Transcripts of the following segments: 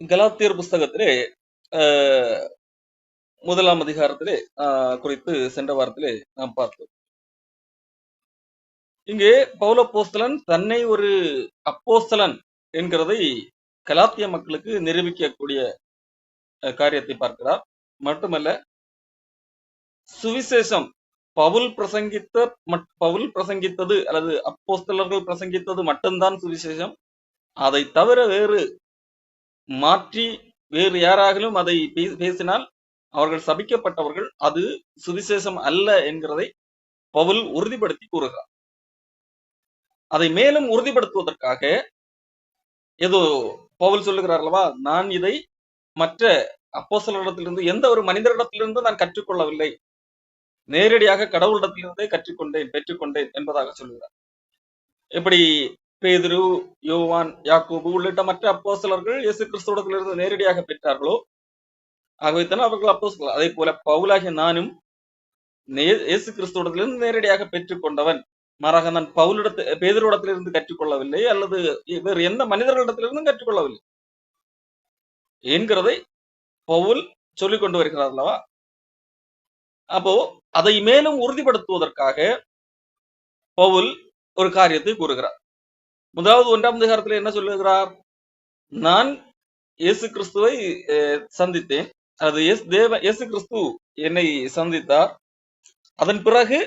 கலாத்தியர் புஸ்தகத்திலே முதலாம் அதிகாரத்திலே குறித்து சென்ற வாரத்திலே நாம் பார்த்தோம். இங்கே பவுலப்போஸ்தலன் தன்னை ஒரு அப்போஸ்தலன் என்கிறதை கலாத்திய மக்களுக்கு நிரூபிக்கக்கூடிய காரியத்தை பார்க்கிறார். மட்டுமல்ல, சுவிசேஷம் பவுல் பிரசங்கித்தது அல்லது அப்போஸ்தலர்கள் பிரசங்கித்தது மட்டும்தான் சுவிசேஷம். அதை தவிர வேறு யாராகிலும் அதை பேசினால் அவர்கள் சபிக்கப்பட்டவர்கள், அது சுவிசேஷம் அல்ல என்கிறதை பவுல் உறுதிப்படுத்தி கூறுகிறார். அதை மேலும் உறுதிப்படுத்துவதற்காக ஏதோ பவுல் சொல்லுகிறார் அல்லவா, நான் இதை மற்ற அப்போஸ்தலரிடத்திலிருந்து எந்த ஒரு மனிதரிடத்திலிருந்து நான் கற்றுக்கொள்ளவில்லை, நேரடியாக கடவுளிடத்திலிருந்தே பெற்றுக்கொண்டேன் என்பதாக சொல்லுகிறார். எப்படி பேதுரு, யோவான், யாக்கோபு உள்ளிட்ட மற்ற அப்போஸ்தலர்கள் இயேசு கிறிஸ்துவிடத்திலிருந்து நேரடியாக பெற்றார்களோ, ஆகவேத்தான் அவர்கள் அப்போஸ்தலர். அதே போல பவுலாகிய நானும் இயேசு கிறிஸ்துவிடத்திலிருந்து நேரடியாக பெற்றுக்கொண்டவன். மாறாக நான் பேதுருவிடத்திலிருந்து கற்றுக்கொள்ளவில்லை அல்லது வேறு எந்த மனிதர்களிடத்திலிருந்தும் கற்றுக்கொள்ளவில்லை என்கிறதை பவுல் சொல்லிக் கொண்டு வருகிறார் அல்லவா. அப்போ அதை மேலும் உறுதிப்படுத்துவதற்காக பவுல் ஒரு காரியத்தை கூறுகிறார். முதலாவது 1ஆம் அதிகாரத்தில் என்ன சொல்லுகிறார்? நான் இயேசு கிறிஸ்துவை சந்தித்தேன், அது இயேசு கிறிஸ்து என்னை சந்தித்தார். அதன் பிறகு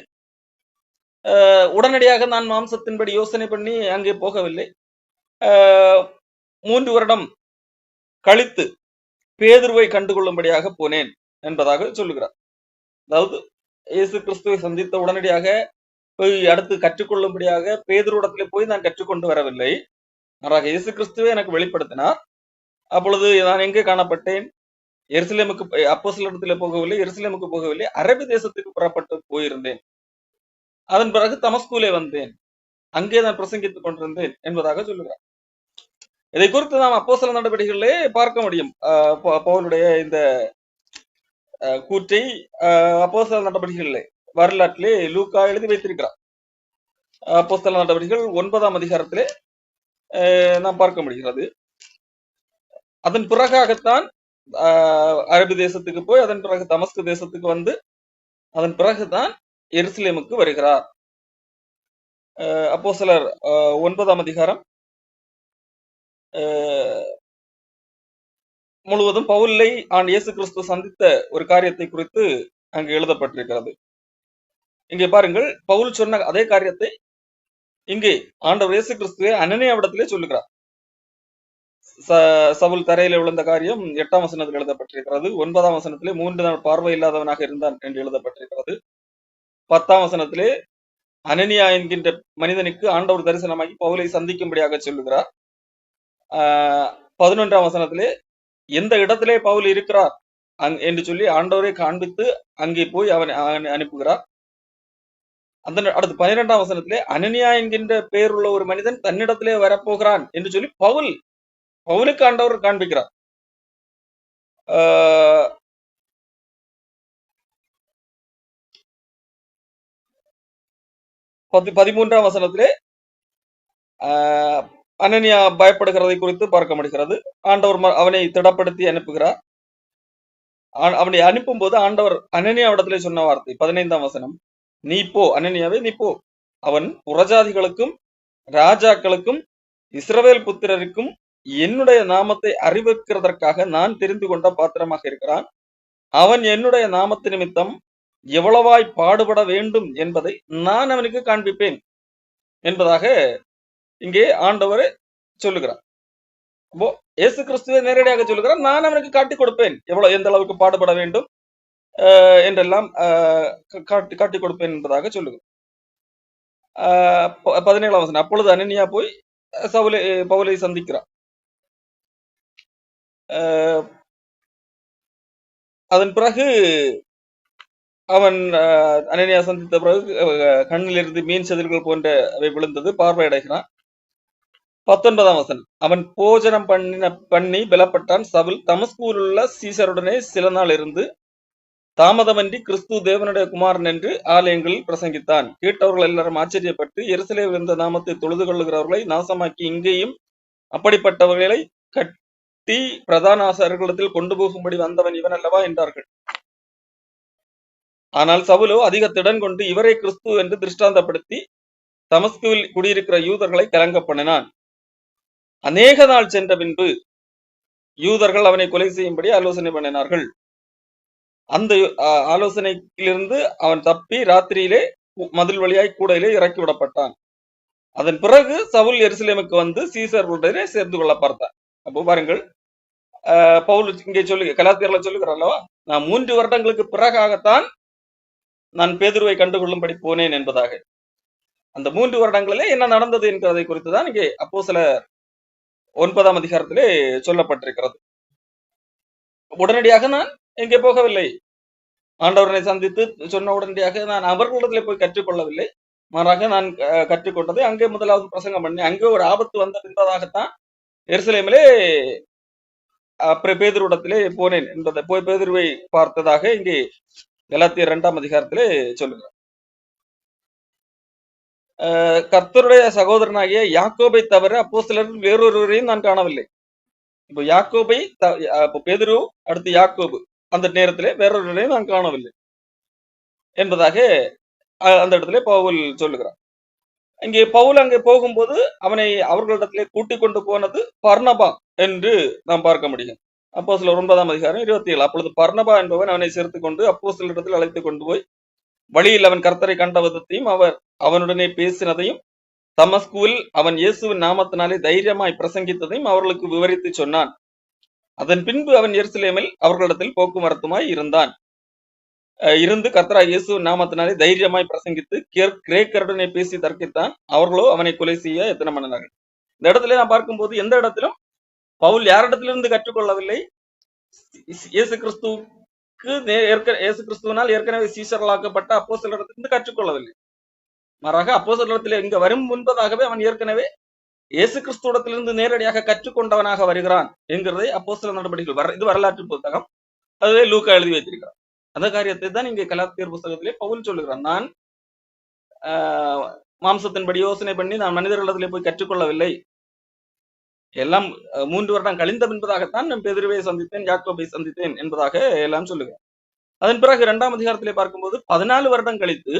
உடனடியாக நான் மாம்சத்தின்படி யோசனை பண்ணி அங்கே போகவில்லை. 3 வருடம் கழித்து பேதுருவை கண்டுகொள்ளும்படியாக போனேன் என்பதாக சொல்லுகிறார். அதாவது இயேசு கிறிஸ்துவை சந்தித்த உடனடியாக போய் அடுத்து கற்றுக்கொள்ளும்படியாக பேதுருவிடத்திலே போய் நான் கற்றுக்கொண்டு வரவில்லை. மாறாக இயேசு கிறிஸ்துவை எனக்கு வெளிப்படுத்தினார். அப்பொழுது நான் எங்கே காணப்பட்டேன்? எருசலேமுக்கு, அப்போஸ்தலரிடத்திலே போகவில்லை, எருசலேமுக்கு போகவில்லை, அரபி தேசத்துக்கு புறப்பட்டு போயிருந்தேன். அதன் பிறகு தமஸ்குவிலே வந்தேன், அங்கே நான் பிரசங்கித்துக் கொண்டிருந்தேன் என்பதாக சொல்லுகிறார். இதை குறித்து நாம் அப்போஸ்தல நடவடிக்கைகளிலே பார்க்க முடியும். பவுலுடைய இந்த கூற்றை அப்போஸ்தல நடவடிக்கைகளிலே, வரலாற்றிலே லூக்கா எழுதி வைத்திருக்கிறார். அப்போஸ்தல நடவடிக்கைகள் 9ஆம் அதிகாரத்திலே நாம் பார்க்க முடிகிறது. அதன் பிறகாகத்தான் அரபி தேசத்துக்கு போய் அதன் பிறகு தமஸ்கு தேசத்துக்கு வந்து அதன் பிறகுதான் எருசலேமுக்கு வருகிறார். அப்போஸ்தலர் 9ஆம் அதிகாரம் முழுவதும் பவுலை இயேசு கிறிஸ்து சந்தித்த ஒரு காரியத்தை குறித்து அங்கு எழுதப்பட்டிருக்கிறது. இங்கே பாருங்கள், பவுல் சொன்ன அதே காரியத்தை இங்கே ஆண்டவர் இயேசு கிறிஸ்துவே அனனியாவிடத்திலே சொல்லுகிறார். சவுல் தரையில விழுந்த காரியம் 8ஆம் வசனத்தில் எழுதப்பட்டிருக்கிறது. 9ஆம் வசனத்திலே 3 நாள் பார்வை இல்லாதவனாக இருந்தான் என்று எழுதப்பட்டிருக்கிறது. 10ஆம் வசனத்திலே அனனியா என்கின்ற மனிதனுக்கு ஆண்டவர் தரிசனமாகி பவுலை சந்திக்கும்படியாக சொல்லுகிறார். 11ஆம் வசனத்திலே எந்த இடத்திலே பவுல் இருக்கிறார் என்று சொல்லி ஆண்டவரை காண்பித்து அங்கே போய் அவனை அனுப்புகிறார். அடுத்து 12ஆம் வசனத்திலே அனனியா என்கின்ற பெயருள்ள ஒரு மனிதன் தன்னிடத்திலே வரப்போகிறான் என்று சொல்லி பவுலுக்கு ஆண்டவர் காண்பிக்கிறார். 13ஆம் வசனத்திலே அனனியா பயப்படுகிறதை குறித்து பார்க்க முடிகிறது. ஆண்டவர் அவனை திடப்படுத்தி அனுப்புகிறார். அவனை அனுப்பும் போது ஆண்டவர் அனனியாவிடத்திலே சொன்ன வார்த்தை 15ஆம் வசனம், நீ போ, அனனியாவே நீ போ, அவன் புறஜாதிகளுக்கும் ராஜாக்களுக்கும் இஸ்ரவேல் புத்திரருக்கும் என்னுடைய நாமத்தை அறிவிக்கிறதற்காக நான் தெரிந்து கொண்ட பாத்திரமாக இருக்கிறான். அவன் என்னுடைய நாமத்து நிமித்தம் எவ்வளவாய் பாடுபட வேண்டும் என்பதை நான் அவனுக்கு காண்பிப்பேன் என்பதாக இங்கே ஆண்டவர் சொல்லுகிறார். இயேசு கிறிஸ்துவை நேரடியாக சொல்லுகிறார், நான் அவனுக்கு காட்டிக் கொடுப்பேன் எந்த அளவுக்கு பாடுபட வேண்டும் என்றெல்லாம் காட்டிக் கொடுப்பேன் என்பதாக சொல்லுகிறார். 17ஆம் வசனம், அப்பொழுது அனனியா போய் பவுலை சந்திக்கிறார். அதன் பிறகு அவன் அனனியா சந்தித்த பிறகு கண்ணிலிருந்து மீன் செதில்கள் போன்ற அவை விழுந்தது, பார்வையடைகிறான். 19ஆம் வசனம், அவன் போஜனம் பண்ணி பலப்பட்டான். சவுல் தமஸ்குவில் உள்ள சீசருடனே சில நாள் இருந்து தாமதமன்றி கிறிஸ்து தேவனுடைய குமாரன் என்று ஆலயங்களில் பிரசங்கித்தான். கேட்டவர்கள் எல்லாரும் ஆச்சரியப்பட்டு எருசலேமில் இருந்த நாமத்தை தொழுது கொள்ளுகிறவர்களை நாசமாக்கி இங்கேயும் அப்படிப்பட்டவர்களை வெட்டி பிரதான ஆசாரியர்களிடத்தில் கொண்டு போகும்படி வந்தவன் இவன் அல்லவா என்றார்கள். ஆனால் சவுலோ அதிக திடன் கொண்டு இவரே கிறிஸ்து என்று திருஷ்டாந்தப்படுத்தி தமஸ்குவில் குடியிருக்கிற யூதர்களை கலங்க பண்ணினான். அநேக நாள் சென்ற பின்பு யூதர்கள் அவனை கொலை செய்யும்படி ஆலோசனை பண்ணினார்கள். அந்த ஆலோசனையிலிருந்து அவன் தப்பி ராத்திரியிலே மதில் வழியாய் கூடையிலே இறக்கி விடப்பட்டான். அதன் பிறகு சவுல் எருசலேமுக்கு வந்து சீசர்களுடனே சேர்ந்து கொள்ள பார்த்தான். அப்போ பாருங்கள், பவுல் இங்கே சொல்லு கலாத்தியர்ல சொல்லுகிறார் அல்லவா, நான் 3 வருடங்களுக்கு பிறகாகத்தான் நான் பேதுருவை கண்டுகொள்ளும்படி போனேன் என்பதாக. அந்த 3 வருடங்களிலே என்ன நடந்தது என்கிறதை குறித்துதான் இங்கே அப்போஸ்தலர் 9ஆம் அதிகாரத்திலே சொல்லப்பட்டிருக்கிறது. உடனடியாக நான் எங்கே போகவில்லை. ஆண்டவரனை சந்தித்து சொன்ன உடனடியாக நான் அவர்களிடத்திலே போய் கற்றுக்கொள்ளவில்லை. மாறாக நான் கற்றுக்கொண்டதை அங்கே முதலாவது பிரசங்கம் பண்ணி அங்கே ஒரு ஆபத்து வந்த பின்பதாகத்தான் எருசலேமிலே பேதுருவிடத்திலே போனேன் என்பதை போய் பேதுருவை பார்த்ததாக இங்கே கலாத்தியர் 2ஆம் அதிகாரத்திலே சொல்லுகிறார். கர்த்தருடைய சகோதரனாகிய யாக்கோபை தவிர அப்போஸ்தலர் வேறொருவரையும் நான் காணவில்லை. இப்போ யாக்கோபை பேதுரு அடுத்து யாக்கோபு அந்த நேரத்திலே வேறொருவரையும் நான் காணவில்லை என்பதாக அந்த இடத்துல பவுல் சொல்லுகிறார். இங்கே பவுல் அங்கே போகும்போது அவனை அவர்களிடத்திலே கூட்டிக் கொண்டு போனது பர்னபா என்று நாம் பார்க்க முடியும். அப்போஸ்தலர் 9ஆம் அதிகாரம் 27. அப்பொழுது பர்னபா என்பவன் அவனை சேர்த்து கொண்டு அப்போஸ்தலரிடத்தில் அழைத்து கொண்டு போய் வழியில் அவன் கர்த்தரை கண்ட விதத்தையும் அவர் அவனுடனே பேசினதையும் தமஸ்குவில் அவன் இயேசுவின் நாமத்தினாலே தைரியமாய் பிரசங்கித்ததையும் அவர்களுக்கு விவரித்து சொன்னான். அதன் பின்பு அவன் எருசலேமில் அவர்களிடத்தில் போக்குவரத்துமாய் இருந்து கர்த்தராகிய இயேசுவின் நாமத்தினாலே தைரியமாய் பிரசங்கித்து கிரேக்கருடனே பேசி தர்க்கித்தான். அவர்களோ அவனை கொலை செய்ய எத்தனை பண்ணினார்கள். இந்த இடத்துல நான் பார்க்கும்போது எந்த இடத்திலும் பவுல் யாரிடத்திலிருந்து கற்றுக்கொள்ளவில்லை. இயேசு கிறிஸ்துவினால் ஏற்கனவே சீசர்களாக்கப்பட்ட அப்போஸ்தலரிடத்திலிருந்து கற்றுக்கொள்ளவில்லை. மாறாக அப்போஸ்தலரிடத்தில் இங்க வரும் முன்பதாகவே அவன் ஏற்கனவே இயேசு கிறிஸ்துவிடத்திலிருந்து நேரடியாக கற்றுக்கொண்டவனாக வருகிறான் என்கிறதை அப்போஸ்தலர் நடவடிக்கைகள் இது வரலாற்று புத்தகம், அதுவே லூக்கா எழுதி வைத்திருக்கிறார். அந்த காரியத்தை தான் இங்கே கலாத்தியர் புத்தகத்திலே பவுல் சொல்லுகிறான். நான் மாம்சத்தின்படி யோசனை பண்ணி நான் மனிதர்களிடத்திலே போய் கற்றுக்கொள்ளவில்லை. எல்லாம் 3 வருடம் கழிந்த பின்பதாகத்தான் நான் பேதுருவை சந்தித்தேன், யாக்கோபை சந்தித்தேன் என்பதாக எல்லாம் சொல்லுகிறேன். அதன் பிறகு 2ஆம் அதிகாரத்திலே பார்க்கும்போது 14 வருடம் கழித்து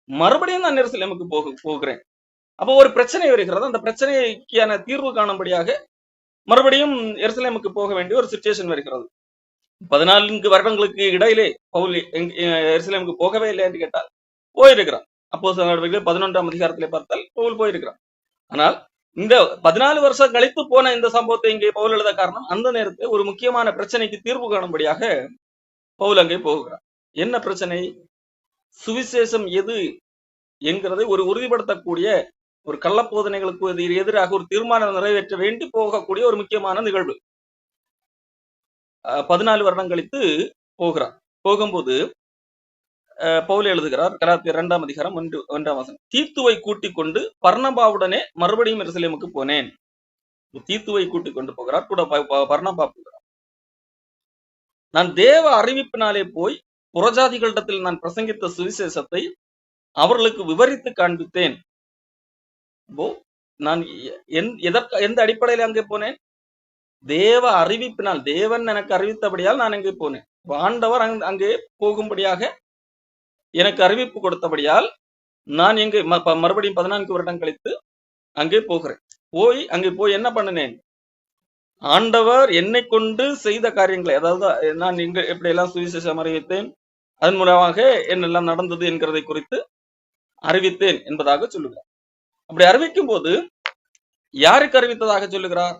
மறுபடியும் நான் எருசலேமுக்கு போகிறேன். அப்போ ஒரு பிரச்சனை வருகிறது. அந்த பிரச்சனைக்கான தீர்வு காணும்படியாக மறுபடியும் எருசலேமுக்கு போக வேண்டிய ஒரு சிச்சுவேஷன் வருகிறது. 14 வருடங்களுக்கு இடையிலே பவுல் எருசலேமுக்கு போகவே இல்லை என்று கேட்டால் போயிருக்கிறான். அப்போஸ்தலர் நடவடிக்கைகள் 11ஆம் அதிகாரத்திலே பார்த்தால் பவுல் போயிருக்கிறான். ஆனால் இந்த 14 வருஷம் கழித்து போன இந்த சம்பவத்தை இங்கே பவுல் எழுத காரணம், அந்த நேரத்தில் ஒரு முக்கியமான பிரச்சனைக்கு தீர்வு காணும்படியாக பவுல் அங்கே போகிறார். என்ன பிரச்சனை? சுவிசேஷம் எது என்கிறதை ஒரு உறுதிப்படுத்தக்கூடிய ஒரு கள்ளப்போதனைகளுக்கு எதிராக ஒரு தீர்மானம் நிறைவேற்ற வேண்டி போகக்கூடிய ஒரு முக்கியமான நிகழ்வு. 14 வருடம் கழித்து போகிறார். போகும்போது பவுல் எழுதுகிறார், கலாத்தியர் 2ஆம் அதிகாரம் 1ஆம் வசனம், தீத்துவை கூட்டிக் கொண்டு பர்னபாவுடனே மறுபடியும் எருசலேமுக்கு போனேன். தீத்துவை கூட்டிக் கொண்டு போகிறார், கூட பர்னபா போகிறார். நான் தேவ அறிவிப்பினாலே போய் புறஜாதிகளிடத்தில் நான் பிரசங்கித்த சுவிசேஷத்தை அவர்களுக்கு விவரித்து காண்பித்தேன். நான் எந்த அடிப்படையில் அங்கே போனேன்? தேவ அறிவிப்பினால், தேவன் எனக்கு அறிவித்தபடியால் நான் அங்கே போனேன். ஆண்டவர் அங்கே போகும்படியாக எனக்கு அறிவிப்பு கொடுத்தபடியால் நான் எங்கே மறுபடியும் 14 வருடம் கழித்து அங்கே போகிறேன். அங்கே போய் என்ன பண்ணினேன்? ஆண்டவர் என்னை கொண்டு செய்த காரியங்களை, அதாவது நான் இங்க எப்படி எல்லாம் சுவிசேஷம் அறிவித்தேன், அதன் மூலமாக என்னெல்லாம் நடந்தது என்கிறதை குறித்து அறிவித்தேன் என்பதாக சொல்லுகிறார். அப்படி அறிவிக்கும் போது யாருக்கு அறிவித்ததாக சொல்லுகிறார்?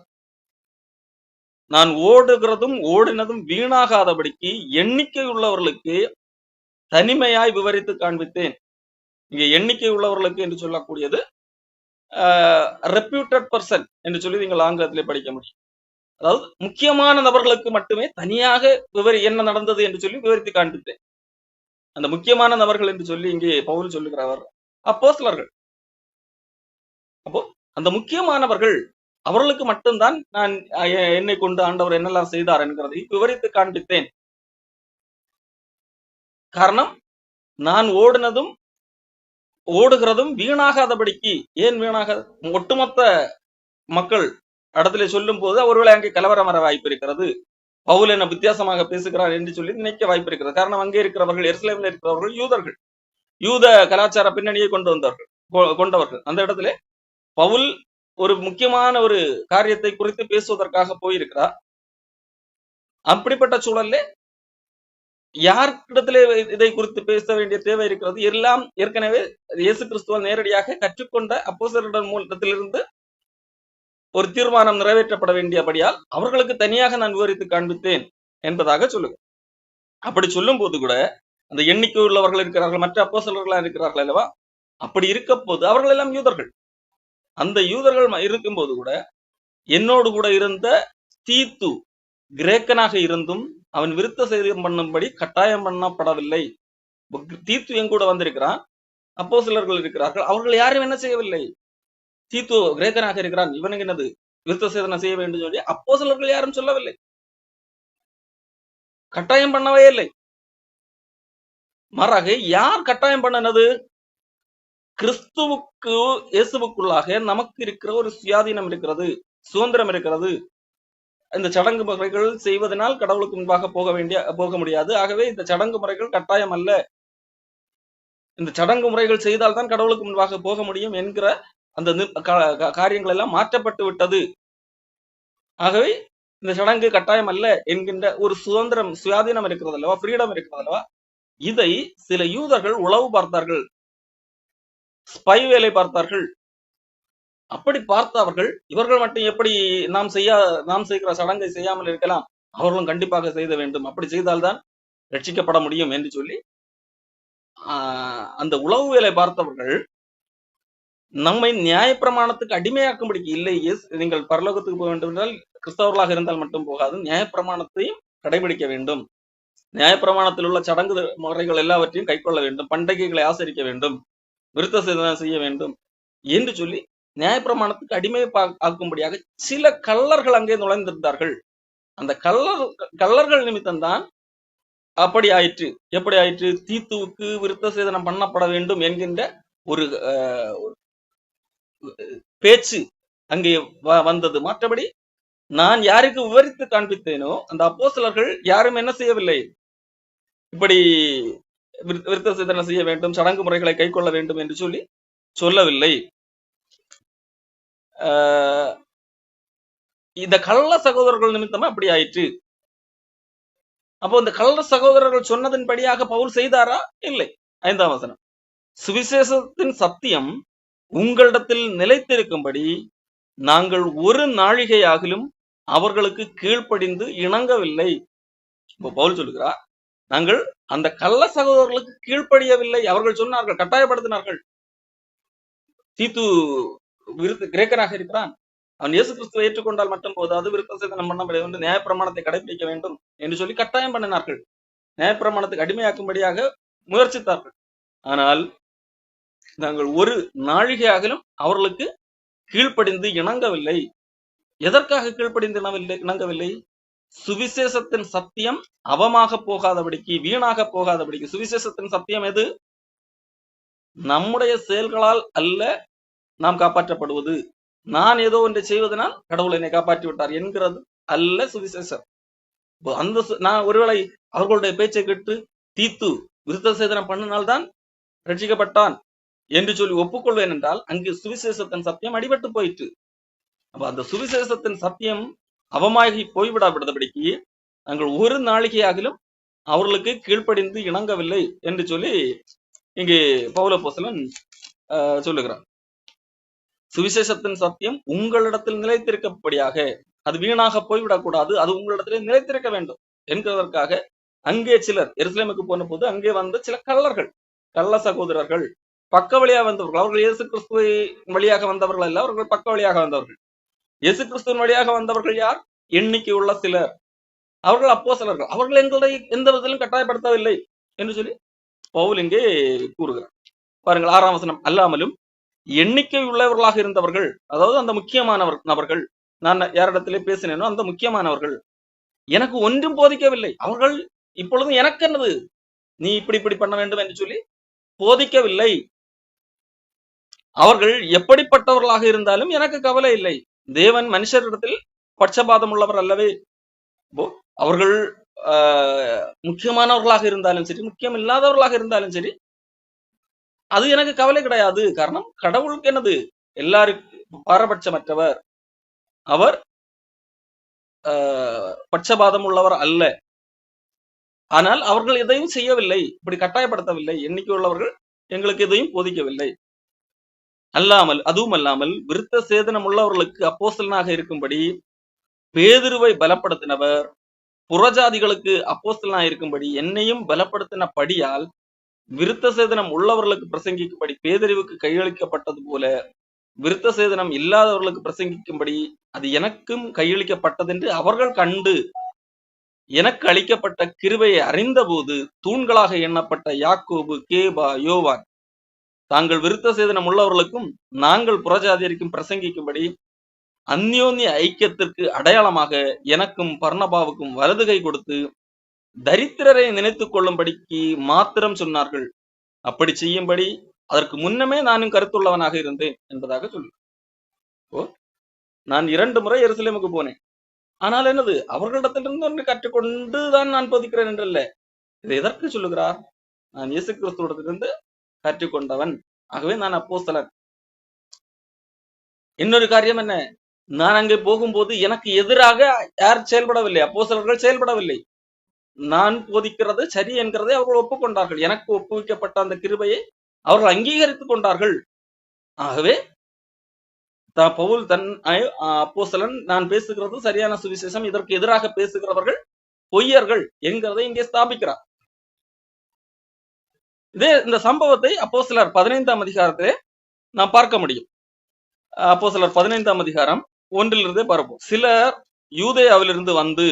நான் ஓடுகிறதும் ஓடினதும் வீணாகாதபடிக்கு எண்ணிக்கை உள்ளவர்களுக்கு தனிமையாய் விவரித்து காண்பித்தேன். இங்க எண்ணிக்கை உள்ளவர்களுக்கு என்று சொல்லக்கூடியது ரெப்யூட்டட் பர்சன் என்று சொல்லி நீங்கள் ஆங்கிலத்திலே படிக்க முடியும். அதாவது முக்கியமான நபர்களுக்கு மட்டுமே தனியாக என்ன நடந்தது என்று சொல்லி விவரித்து காண்பித்தேன். அந்த முக்கியமான நபர்கள் என்று சொல்லி இங்கே பவுல் சொல்லுகிறவர் அப்போஸ்தலர்கள். அப்போ அந்த முக்கியமானவர்கள் அவர்களுக்கு மட்டும்தான் நான் என்னை கொண்டு ஆண்டவர் என்னெல்லாம் செய்தார் என்கிறதை விவரித்து காண்பித்தேன். காரணம், நான் ஓடுகிறதும் வீணாகாதபடிக்கு. ஏன் வீணாக? ஒட்டுமொத்த மக்கள் இடத்துல சொல்லும் போது ஒருவேளை அங்கே கலவரம் வர வாய்ப்பு இருக்கிறது. பவுல் என்ன வித்தியாசமாக பேசுகிறார் என்று சொல்லி நினைக்க வாய்ப்பு இருக்கிறது. காரணம் அங்கே இருக்கிறவர்கள், எருசலேமில் இருக்கிறவர்கள் யூதர்கள், யூத கலாச்சார பின்னணியை கொண்டவர்கள். அந்த இடத்துல பவுல் ஒரு முக்கியமான ஒரு காரியத்தை குறித்து பேசுவதற்காக போயிருக்கிறார். அப்படிப்பட்ட சூழல்ல யாருக்கிடத்திலே இதை குறித்து பேச வேண்டிய தேவை இருக்கிறது? எல்லாம் ஏற்கனவே இயேசு கிறிஸ்துவால் நேரடியாக கற்றுக்கொண்ட அப்போஸ்தலர்கள் மூலத்திலிருந்து ஒரு தீர்மானம் நிறைவேற்றப்பட வேண்டியபடியால் அவர்களுக்கு தனியாக நான் விவரித்து காண்பித்தேன் என்பதாக சொல்லுங்க. அப்படி சொல்லும் போது கூட அந்த எண்ணிக்கை உள்ளவர்கள் இருக்கிறார்கள், மற்ற அப்போஸ்தலர்களா இருக்கிறார்கள் அல்லவா? அப்படி இருக்க போது அவர்கள் எல்லாம் யூதர்கள். அந்த யூதர்கள் இருக்கும்போது கூட என்னோடு கூட இருந்த தீத்து கிரேக்கனாக இருந்தும் அவன் விருத்த சேதனம் பண்ணும்படி கட்டாயம் பண்ணப்படவில்லை. தீத்து என் கூட வந்திருக்கிறான், அப்போஸ்தலர்கள் இருக்கிறார்கள், அவர்கள் யாரும் என்ன செய்யவில்லை. தீத்து கிரேக்கனாக இருக்கிறான், இவனுக்கு என்னது விருத்த சேதனம் செய்ய வேண்டும் சொல்லி அப்போஸ்தலர்கள் யாரும் சொல்லவில்லை, கட்டாயம் பண்ணவே இல்லை. மாறாக யார் கட்டாயம் பண்ணனது? கிறிஸ்துவுக்கு இயேசுவுக்குள்ளாக நமக்கு இருக்கிற ஒரு சுயாதீனம் இருக்கிறது, சுதந்திரம் இருக்கிறது. இந்த சடங்கு முறைகள் செய்வதனால் கடவுளுக்கு முன்பாக போக முடியாது. ஆகவே இந்த சடங்கு முறைகள் கட்டாயம் அல்ல. இந்த சடங்கு முறைகள் செய்தால்தான் கடவுளுக்கு முன்பாக போக முடியும் என்கிற அந்த காரியங்கள் எல்லாம் மாற்றப்பட்டு விட்டது. ஆகவே இந்த சடங்கு கட்டாயம் அல்ல என்கின்ற ஒரு சுதந்திரம், சுயாதீனம் இருக்கிறது அல்லவா, ஃப்ரீடம் இருக்கிறது அல்லவா? இதை சில யூதர்கள் உளவு பார்த்தார்கள், ஸ்பை வேலை பார்த்தார்கள். அப்படி பார்த்தவர்கள் இவர்கள் மட்டும் எப்படி நாம் செய்கிற சடங்கை செய்யாமல் இருக்கலாம், அவர்களும் கண்டிப்பாக செய்த வேண்டும், அப்படி செய்தால்தான் ரட்சிக்கப்பட முடியும் என்று சொல்லி அந்த உளவு வேலை பார்த்தவர்கள் நம்மை நியாயப்பிரமாணத்துக்கு அடிமையாக்கும்படிக்கு இல்லை, நீங்கள் பரலோகத்துக்கு போக வேண்டும் என்றால் கிறிஸ்தவர்களாக இருந்தால் மட்டும் போகாது, நியாயப்பிரமாணத்தையும் கடைபிடிக்க வேண்டும், நியாயப்பிரமாணத்தில் உள்ள சடங்கு முறைகள் எல்லாவற்றையும் கைக்கொள்ள வேண்டும், பண்டிகைகளை ஆசரிக்க வேண்டும், விருத்த சேதனம் செய்ய வேண்டும் என்று சொல்லி நியாயப்பிரமாணத்துக்கு அடிமை ஆக்கும்படியாக சில கள்ளர்கள் அங்கே நுழைந்திருந்தார்கள். அந்த கள்ளர்கள் நிமித்தம்தான் அப்படி ஆயிற்று. எப்படி ஆயிற்று? தீத்துவுக்கு விருத்த சேதனம் பண்ணப்பட வேண்டும் என்கின்ற ஒரு பேச்சு அங்கே வந்தது. மற்றபடி நான் யாருக்கு விவரித்து காண்பித்தேனோ அந்த அப்போஸ்தலர்கள் யாரும் என்ன செய்யவில்லை, இப்படி விருத்த சேதனம் செய்ய வேண்டும், சடங்கு முறைகளை கை கொள்ள வேண்டும் என்று சொல்லி சொல்லவில்லை. இந்த கள்ள சகோதரர்கள் நிமித்தமா அப்படி ஆயிற்று. அப்போ இந்த கள்ள சகோதரர்கள் சொன்னதன்படியாக பவுல் செய்தாரா? இல்லை. 5ஆம் வசனம், சுவிசேஷத்தின் சத்தியம் உங்களிடத்தில் நிலைத்திருக்கும்படி நாங்கள் ஒரு நாழிகையாகிலும் அவர்களுக்கு கீழ்ப்படிந்து இணங்கவில்லை. இப்போ பவுல் சொல்லுகிறார், நாங்கள் அந்த கள்ள சகோதரர்களுக்கு கீழ்ப்படியவில்லை. அவர்கள் சொன்னார்கள், கட்டாயப்படுத்தினார்கள். தீத்து கிரேக்கனாக இருக்கிறான், அவன் இயேசு கிறிஸ்துவை ஏற்றுக்கொண்டால் மட்டும் போதாது, விருத்த சேதனம் பண்ண வேண்டும், நியாயப்பிரமாணத்தை கடைபிடிக்க வேண்டும் என்று சொல்லி கட்டாயம் பண்ணினார்கள். நியாயப்பிரமாணத்துக்கு அடிமையாக்கும்படியாக முயற்சித்தார்கள். ஆனால் நாங்கள் ஒரு நாழிகையாகிலும் அவர்களுக்கு கீழ்ப்படிந்து இணங்கவில்லை. எதற்காக கீழ்ப்படிந்து இணங்கவில்லை? சுவிசேஷத்தின் சத்தியம் அவமாக போகாதபடிக்கு, வீணாக போகாதபடிக்கு. சுவிசேஷத்தின் சத்தியம் எது? நம்முடைய செயல்களால் அல்ல நாம் காப்பாற்றப்படுவது, நான் ஏதோ ஒன்றை செய்வதனால் கடவுள் என்னை காப்பாற்றி விட்டார் என்கிறது அல்ல சுவிசேஷம். அந்த நான் ஒருவேளை அவர்களுடைய பேச்சை கேட்டு தீத்து விருத்த சேதனம் பண்ணினால்தான் ரட்சிக்கப்பட்டான் என்று சொல்லி ஒப்புக்கொள்வேன் என்றால் அங்கு சுவிசேஷத்தின் சத்தியம் அடிபட்டு போயிற்று. அப்ப அந்த சுவிசேஷத்தின் சத்தியம் அவமாகி போய்விடாவிடபடிக்கு நாங்கள் ஒரு நாளிகையாகிலும் அவர்களுக்கு கீழ்ப்படிந்து இணங்கவில்லை என்று சொல்லி இங்கே பவுல் அப்போஸ்தலன் சொல்லுகிறார். சுவிசேஷத்தின் சத்தியம் உங்களிடத்தில் நிலைத்திருக்கப்படியாக, அது வீணாக போய்விடக்கூடாது, அது உங்களிடத்திலே நிலைத்திருக்க வேண்டும் என்கிறதற்காக அங்கே சிலர் எருசலேமுக்கு போன போது அங்கே வந்த சில கள்ள சகோதரர்கள், பக்க வழியாக வந்தவர்கள். அவர்கள் இயேசு கிறிஸ்துவை வழியாக வந்தவர்கள் அல்ல, அவர்கள் பக்க வழியாக வந்தவர்கள். இயேசு கிறிஸ்துவின் வழியாக வந்தவர்கள் யார்? எண்ணிக்கை உள்ள சிலர், அவர்கள் அப்போஸ்தலர்கள். அவர்கள் எங்களை எந்த விதத்திலும் கட்டாயப்படுத்தவில்லை என்று சொல்லி பவுல் இங்கே கூறுகிறார். பாருங்கள் 6ஆம் வசனம், அல்லாமலும் எண்ணிக்கை உள்ளவர்களாக இருந்தவர்கள், அதாவது அந்த முக்கியமானவர் நபர்கள், நான் யாரிடத்திலே பேசினேனோ அந்த முக்கியமானவர்கள் எனக்கு ஒன்றும் போதிக்கவில்லை. அவர்கள் இப்பொழுதும் எனக்கு என்னது, நீ இப்படி பண்ண வேண்டும் என்று சொல்லி போதிக்கவில்லை. அவர்கள் எப்படிப்பட்டவர்களாக இருந்தாலும் எனக்கு கவலை இல்லை. தேவன் மனுஷரிடத்தில் பட்சபாதம் உள்ளவர் அல்லவே. அவர்கள் முக்கியமானவர்களாக இருந்தாலும் சரி, முக்கியம் இல்லாதவர்களாக இருந்தாலும் சரி, அது எனக்கு கவலை கிடையாது. காரணம் கடவுளுக்கு என்னது, எல்லாருக்கும் பாரபட்சமற்றவர். அவர் பட்சபாதம் உள்ளவர் அல்ல. ஆனால் அவர்கள் எதையும் செய்யவில்லை, இப்படி கட்டாயப்படுத்தவில்லை. எண்ணிக்கை உள்ளவர்கள் எங்களுக்கு எதையும் போதிக்கவில்லை. அதுவும் அல்லாமல் விருத்த சேதனம் உள்ளவர்களுக்கு அப்போஸ்தலனாக இருக்கும்படி பேதுருவை பலப்படுத்தினவர் புறஜாதிகளுக்கு அப்போஸ்தலனாக இருக்கும்படி என்னையும் பலப்படுத்தினபடியால் விருத்த சேதனம் உள்ளவர்களுக்கு பிரசங்கிக்கும்படி பேதுருவுக்கு கையளிக்கப்பட்டது போல விருத்த சேதனம் இல்லாதவர்களுக்கு பிரசங்கிக்கும்படி அது எனக்கும் கையளிக்கப்பட்டதென்று அவர்கள் கண்டு எனக்கு அளிக்கப்பட்ட கிருபையை அறிந்தபோது தூண்களாக எண்ணப்பட்ட யாக்கோபு, கேபா, யோவான் தாங்கள் விருத்த சேதனம் உள்ளவர்களுக்கும் நாங்கள் புறஜாதியருக்கும் பிரசங்கிக்கும்படி அந்யோன்ய ஐக்கியத்திற்கு அடையாளமாக எனக்கும் பர்னபாவுக்கும் வலதுகை கொடுத்து தரித்திரரை நினைத்துக் கொள்ளும்படிக்கு மாத்திரம் சொன்னார்கள். அப்படி செய்யும்படி அதற்கு முன்னமே நானும் கருத்துள்ளவனாக இருந்தேன் என்பதாக சொல்லுவேன். நான் 2 முறை எருசலேமுக்கு போனேன். ஆனால் என்னது, அவர்களிடத்திலிருந்து ஒன்று கற்றுக்கொண்டு தான் நான் போதிக்கிறேன் என்றல்ல. இதை எதற்கு சொல்லுகிறார்? நான் இயேசு கிறிஸ்துவிடத்திலிருந்து கற்றுக்கொண்டவன், ஆகவே நான் அப்போஸ்தலன். இன்னொரு காரியம் என்ன, நான் அங்கே போகும்போது எனக்கு எதிராக யார் செயல்படவில்லை, அப்போஸ்தலர்கள் செயல்படவில்லை. நான் போதிக்கிறது சரி என்கிறதை அவர்கள் ஒப்புக்கொண்டார்கள். எனக்கு ஒப்புவிக்கப்பட்ட அந்த கிருபையை அவர்கள் அங்கீகரித்துக் கொண்டார்கள். ஆகவே பவுல் அப்போஸ்தலன், நான் பேசுகிறது சரியான சுவிசேஷம், இதற்கு எதிராக பேசுகிறவர்கள் பொய்யர்கள் என்கிறதை இங்கே ஸ்தாபிக்கிறார். இதே இந்த சம்பவத்தை அப்போஸ்தலர் 15ஆம் அதிகாரத்திலே நாம் பார்க்க முடியும். அப்போஸ்தலர் 15ஆம் அதிகாரம் 1 பார்ப்போம். சிலர் யூதேயாவிலிருந்து வந்து,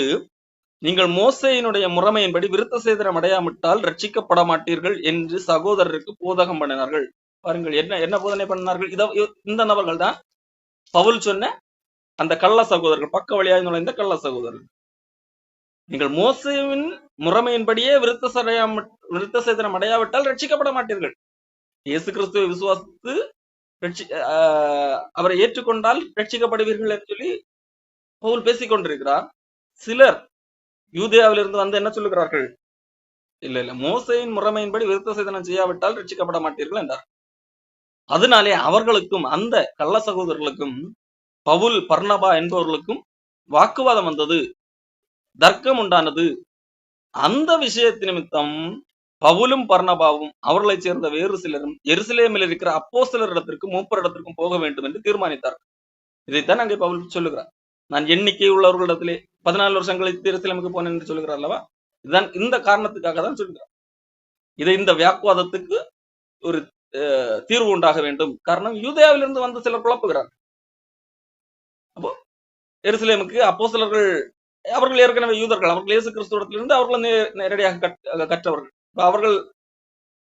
நீங்கள் மோசேயினுடைய முறைமையின்படி விருத்த சேதனம் அடையாவிட்டால் ரட்சிக்கப்பட மாட்டீர்கள் என்று சகோதரருக்கு போதகம் பண்ணினார்கள். பாருங்கள், என்ன போதனை பண்ணினார்கள். இந்த நபர்கள் தான் பவுல் சொன்ன அந்த கள்ள சகோதரர்கள், பக்க வழியாக நுழைந்த கள்ள சகோதரர்கள். நீங்கள் மோசேவின் முறைமையின்படியே விருத்த சேதனம் அடையாவிட்டால் ரட்சிக்கப்பட மாட்டீர்கள். இயேசு கிறிஸ்துவை விசுவாசித்து அவரை ஏற்றுக்கொண்டால் ரட்சிக்கப்படுவீர்கள் என்று சொல்லி பவுல் பேசிக் கொண்டிருக்கிறார். சிலர் யூதேயாவிலிருந்து வந்து என்ன சொல்லுகிறார்கள், இல்ல மோசேயின் முறைமையின்படி விருத்த சேதனம் செய்யாவிட்டால் ரட்சிக்கப்பட மாட்டீர்கள் என்றார். அதனாலே அவர்களுக்கும் அந்த கள்ள சகோதரர்களுக்கும் பவுல், பர்னபா என்பவர்களுக்கும் வாக்குவாதம் வந்தது, தர்க்கம் உண்டானது. அந்த விஷயத்து நிமித்தம் பவுலும் பர்னபாவும் அவர்களை சேர்ந்த வேறு சிலரும் எருசலேமில் இருக்கிற அப்போஸ்தலர் இடத்திற்கும் மூப்பர் இடத்திற்கும் போக வேண்டும் என்று தீர்மானித்தார். இதைத்தான் அங்கே பவுல் சொல்லுகிறார். நான் எண்ணிக்கை உள்ளவர்களிடத்திலே 14 வருஷங்கள் எருசலேமுக்கு போனேன் என்று சொல்லுகிறார் அல்லவா. இதுதான் இந்த காரணத்துக்காக தான் சொல்லுகிறார். இந்த வாக்குவாதத்துக்கு ஒரு தீர்வு உண்டாக வேண்டும். காரணம், யூதேயாவிலிருந்து வந்து சிலர் குழப்புகிறார். அப்போ எருசலேமுக்கு அப்போஸ்தலர்கள் அவர்கள் ஏற்கனவே யூதர்கள், அவர்கள் இயேசு கிறிஸ்துவிடத்திலிருந்து அவர்கள் நேரடியாக கற்றவர்கள். அவர்கள்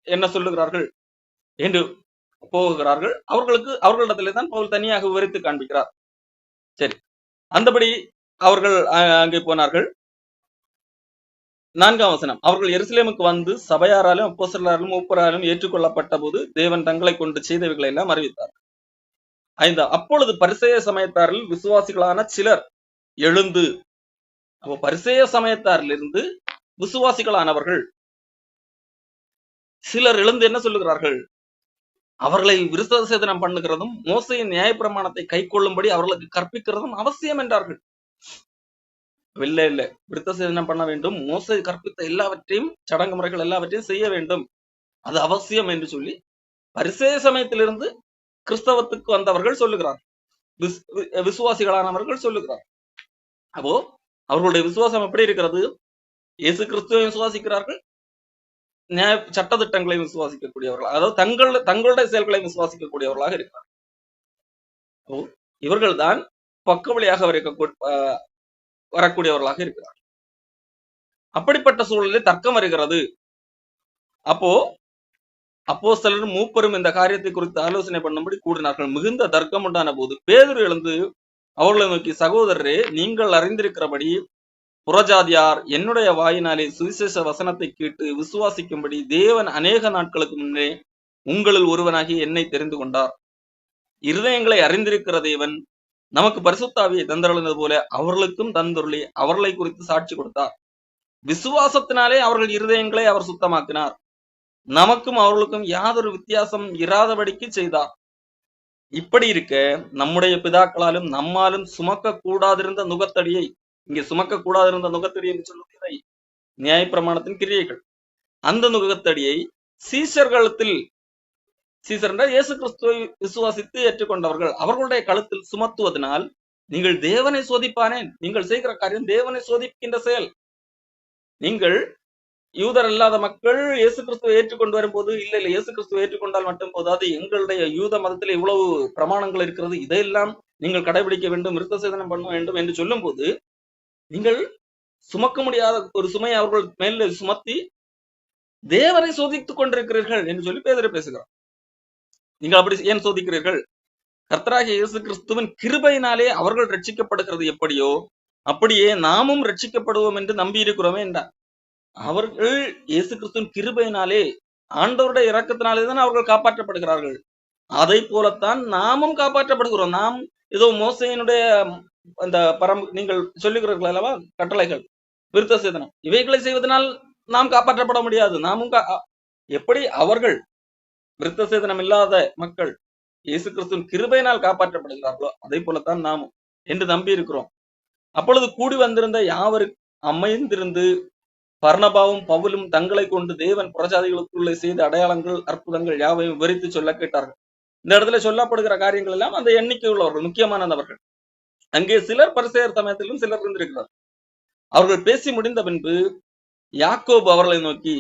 என்ன சொல்லுகிறார்கள் என்று போகிறார்கள். அவர்களிடத்திலே தான் பவுல் தனியாக விவரித்து காண்பிக்கிறார். சரி, அந்தபடி அவர்கள் அங்கே போனார்கள். 4ஆம் வசனம், அவர்கள் எருசலேமுக்கு வந்து சபையாராலும் அப்போஸ்தலராலும் மூப்பராலும் ஏற்றுக்கொள்ளப்பட்ட போது தேவன் தங்களை கொண்டு செய்தவைகளை எல்லாம் அறிவித்தார். 5, அப்பொழுது பரிசேய சமயத்தாரில் விசுவாசிகளான சிலர் எழுந்து, அப்போ பரிசேய சமயத்தாரிலிருந்து விசுவாசிகளானவர்கள் சிலர் எழுந்து என்ன சொல்லுகிறார்கள், அவர்களை விருத்த சேதனம் பண்ணுகிறதும் மோசையின் நியாயப்பிரமாணத்தை கை கொள்ளும்படி அவர்களுக்கு கற்பிக்கிறதும் அவசியம் என்றார்கள். இல்ல விருத்த சேதனம் பண்ண வேண்டும், மோசை கற்பித்த எல்லாவற்றையும் சடங்கு முறைகள் எல்லாவற்றையும் செய்ய வேண்டும், அது அவசியம் என்று சொல்லி பரிசேய சமயத்திலிருந்து கிறிஸ்தவத்துக்கு வந்தவர்கள் சொல்லுகிறார், விசுவாசிகளானவர்கள் சொல்லுகிறார். அப்போ அவர்களுடைய விசுவாசம் எப்படி இருக்கிறது? இயேசு கிறிஸ்துவை விசுவாசிக்கிறார்கள், நியாய சட்டத்திட்டங்களை விசுவாசிக்கக்கூடியவர்கள், அதாவது தங்களுடைய செயல்களை விசுவாசிக்கக்கூடியவர்களாக இருக்கிறார். இவர்கள் தான் பக்க வழியாக வரக்கூடியவர்களாக இருக்கிறார். அப்படிப்பட்ட சூழலில் தர்க்கம் வருகிறது. அப்போஸ்தலரும் மூப்பரும் இந்த காரியத்தை குறித்து ஆலோசனை பண்ணும்படி கூடினார்கள். மிகுந்த தர்க்கம் உண்டான போது பேதுரு எழுந்து அவர்களை நோக்கி, சகோதரரே, நீங்கள் அறிந்திருக்கிறபடி புறஜாதியார் என்னுடைய வாயினாலே சுவிசேஷ வசனத்தை கேட்டு விசுவாசிக்கும்படி தேவன் அநேக நாட்களுக்கு முன்னே உங்களில் ஒருவனாகி என்னை தெரிந்து கொண்டார். இருதயங்களை அறிந்திருக்கிற தேவன் நமக்கு பரிசுத்த ஆவியை தந்தருளினது போல அவர்களுக்கும் தந்தருளி அவர்களை குறித்து சாட்சி கொடுத்தார். விசுவாசத்தினாலே அவர்கள் இருதயங்களை அவர் சுத்தமாக்கினார். நமக்கும் அவர்களுக்கும் யாதொரு வித்தியாசம் இராதபடிக்கு செய்தார். இப்படி இருக்க நம்முடைய பிதாக்களாலும் நம்மாலும் சுமக்க கூடாதிருந்த நுகத்தடியை, இங்கே சுமக்க கூடாதிருந்த நுகத்தடி என்று சொல்லுவதை நியாயப்பிரமாணத்தின் கிரியைகள், அந்த நுகத்தடியை சீஷர்களிடத்தில், சீசர் என்றால் இயேசு கிறிஸ்துவை விசுவாசித்து ஏற்றுக்கொண்டவர்கள், அவர்களுடைய கழுத்தில் சுமத்துவதனால் நீங்கள் தேவனை சோதிப்பானேன். நீங்கள் செய்கிற காரியம் தேவனை சோதிக்கின்ற செயல். நீங்கள் யூதர் அல்லாத மக்கள் இயேசு கிறிஸ்துவை ஏற்றுக்கொண்டு வரும்போது, இல்ல இயேசு கிறிஸ்துவை ஏற்றுக்கொண்டால் மட்டும் போதாது, எங்களுடைய யூத மதத்தில் இவ்வளவு பிரமாணங்கள் இருக்கிறது, இதையெல்லாம் நீங்கள் கடைபிடிக்க வேண்டும், விருத்த சேதனம் பண்ண வேண்டும் என்று சொல்லும் போது, நீங்கள் சுமக்க முடியாத ஒரு சுமையை அவர்கள் மேல சுமத்தி தேவனை சோதித்துக் கொண்டிருக்கிறீர்கள் என்று சொல்லி பேதுரு பேசுகிறார். நீங்கள் அப்படி ஏன் சோதிக்கிறீர்கள்? கர்த்தராகிய இயேசு கிறிஸ்துவின் கிருபையினாலே அவர்கள் ரட்சிக்கப்படுகிறது எப்படியோ அப்படியே நாமும் ரட்சிக்கப்படுவோம் என்று நம்பி இருக்கிறோமே என்றார். அவர்கள் இயேசு கிறிஸ்துவின் கிருபையினாலே, ஆண்டவருடைய இரக்கத்தினாலே தான் அவர்கள் காப்பாற்றப்படுகிறார்கள். அதை போலத்தான் நாமும் காப்பாற்றப்படுகிறோம். நாம் ஏதோ மோசையினுடைய அந்த நீங்கள் சொல்லுகிறீர்கள் அல்லவா, கட்டளைகள், விருத்த சேதனம், இவைகளை செய்வதனால் நாம் காப்பாற்றப்பட முடியாது. நாமும் எப்படி அவர்கள் விருத்த சேதனம் இல்லாத மக்கள் இயேசு கிறிஸ்துவின் கிருபையினால் காப்பாற்றப்படுகிறார்களோ அதை போலத்தான் நாமும் என்று நம்பி இருக்கிறோம். அப்பொழுது கூடி வந்திருந்த யாவருக்கு அமைந்திருந்து பர்னபாவும் பவுலும் தங்களை கொண்டு தேவன் புறஜாதிகளுக்குள்ளே செய்த அடையாளங்கள் அற்புதங்கள் யாவையும் விவரித்து சொல்ல கேட்டார்கள். இந்த இடத்துல சொல்லப்படுகிற காரியங்கள் எல்லாம் அந்த எண்ணிக்கை உள்ளவர்கள், முக்கியமானவர்கள். அங்கே சிலர் பரிசேயர் சமயத்திலும் சிலர் இருந்திருக்கிறார். அவர்கள் பேசி முடிந்த பின்பு யாக்கோபு அவர்களை நோக்கி,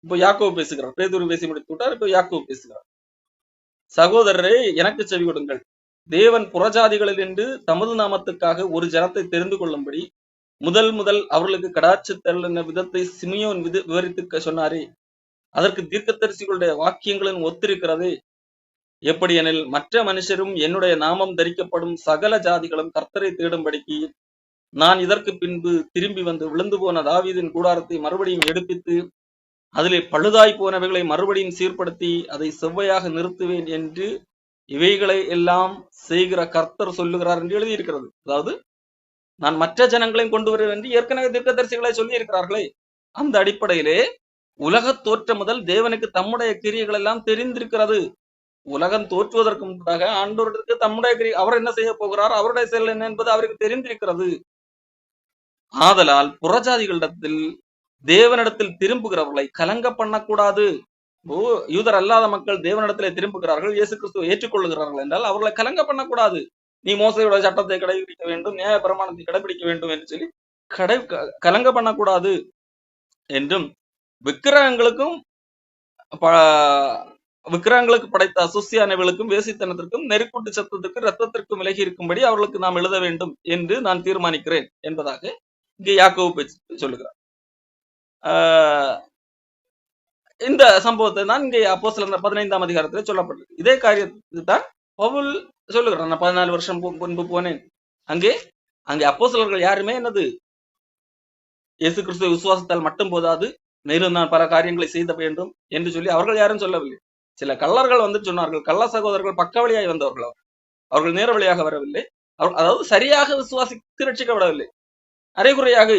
இப்போ யாக்கோபு பேசுகிறார், பேதுரு பேசி முடித்து விட்டார், இப்போ யாக்கோபு பேசுகிறார். சகோதரரே, எனக்கு செவி கொடுங்கள். தேவன் புறஜாதிகளில் என்று தமது நாமத்துக்காக ஒரு ஜனத்தை தெரிந்து கொள்ளும்படி முதல் அவர்களுக்கு கடாட்சி தள்ளின விதத்தை சிமியோன் விவரித்து சொன்னாரே, அதற்கு தீர்க்கதரிசிகளுடைய வாக்கியங்களின் ஒத்திருக்கிறதே. எப்படி எனில், மற்ற மனுஷரும் என்னுடைய நாமம் தரிக்கப்படும் சகல ஜாதிகளும் கர்த்தரை தேடும்படிக்கு நான் இதற்கு பின்பு திரும்பி வந்து விழுந்து போன தாவீதின் கூடாரத்தை மறுபடியும் எடுப்பித்து அதிலே பழுதாய் போனவைகளை மறுபடியும் சீர்படுத்தி அதை செவ்வையாக நிறுத்துவேன் என்று இவைகளை எல்லாம் செய்கிற கர்த்தர் சொல்லுகிறார் என்று எழுதியிருக்கிறது. அதாவது நான் மற்ற ஜனங்களையும் கொண்டு வருவேன் என்று ஏற்கனவே தீர்க்கதரிசிகளை சொல்லி இருக்கிறார்களே, அந்த அடிப்படையிலே உலக தோற்றம் முதல் தேவனுக்கு தம்முடைய கிரியைகள் எல்லாம் தெரிந்திருக்கிறது. உலகம் தோற்றுவதற்கு முன்பாக ஆண்டவருக்கு தம்முடைய கிரியை, அவர் என்ன செய்ய போகிறார், அவருடைய செயல் என்ன என்பது அவருக்கு தெரிந்திருக்கிறது. ஆதலால் புறஜாதிகளிடத்தில் தேவனிடத்தில் திரும்புகிறவர்களை கலங்க பண்ணக்கூடாது. யூதர் அல்லாத மக்கள் தேவனிடத்திலே திரும்புகிறார்கள், இயேசு கிறிஸ்துவை ஏற்றுக்கொள்ளுகிறார்கள் என்றால் அவர்களை கலங்க பண்ணக்கூடாது. நீ மோசையோட சட்டத்தை கடைபிடிக்க வேண்டும், நியாய பிரமாணத்தை கடைபிடிக்க வேண்டும் என்று சொல்லி கலங்க பண்ணக்கூடாது என்றும், விக்கிரகங்களுக்கு படைத்த அசுசியானவர்களுக்கும் வேசித்தனத்திற்கும் நெருக்குட்டு சத்தத்திற்கும் ரத்தத்திற்கும் விலகி இருக்கும்படி அவர்களுக்கு நாம் எழுத வேண்டும் என்று நான் தீர்மானிக்கிறேன் என்பதாக இங்கே யாக்கோபு சொல்லுகிறார். இந்த சம்பவத்தை தான் இங்கே அப்போஸ்தலர் 15ஆம் அதிகாரத்தில் சொல்லப்பட்டது. இதே காரியத்தை தான் பவுல் சொல்லுகிறார். நான் 14 வருஷம் முன்பு போனேன், அங்கே அப்போஸ்தலர்கள் யாருமே என்னது இயேசு கிறிஸ்துவ விசுவாசத்தால் மட்டும் போதாது, மேலும் நான் பல காரியங்களை செய்த வேண்டும் என்று சொல்லி அவர்கள் யாரும் சொல்லவில்லை. சில கள்ளர்கள் வந்து சொன்னார்கள், கள்ள சகோதரர்கள் பக்க வழியாய் வந்தவர்கள், அவர்கள் நேர வழியாக வரவில்லை. அதாவது சரியாக விசுவாசித்து ரட்சிக்கப்படவில்லை, அரைகுறையாக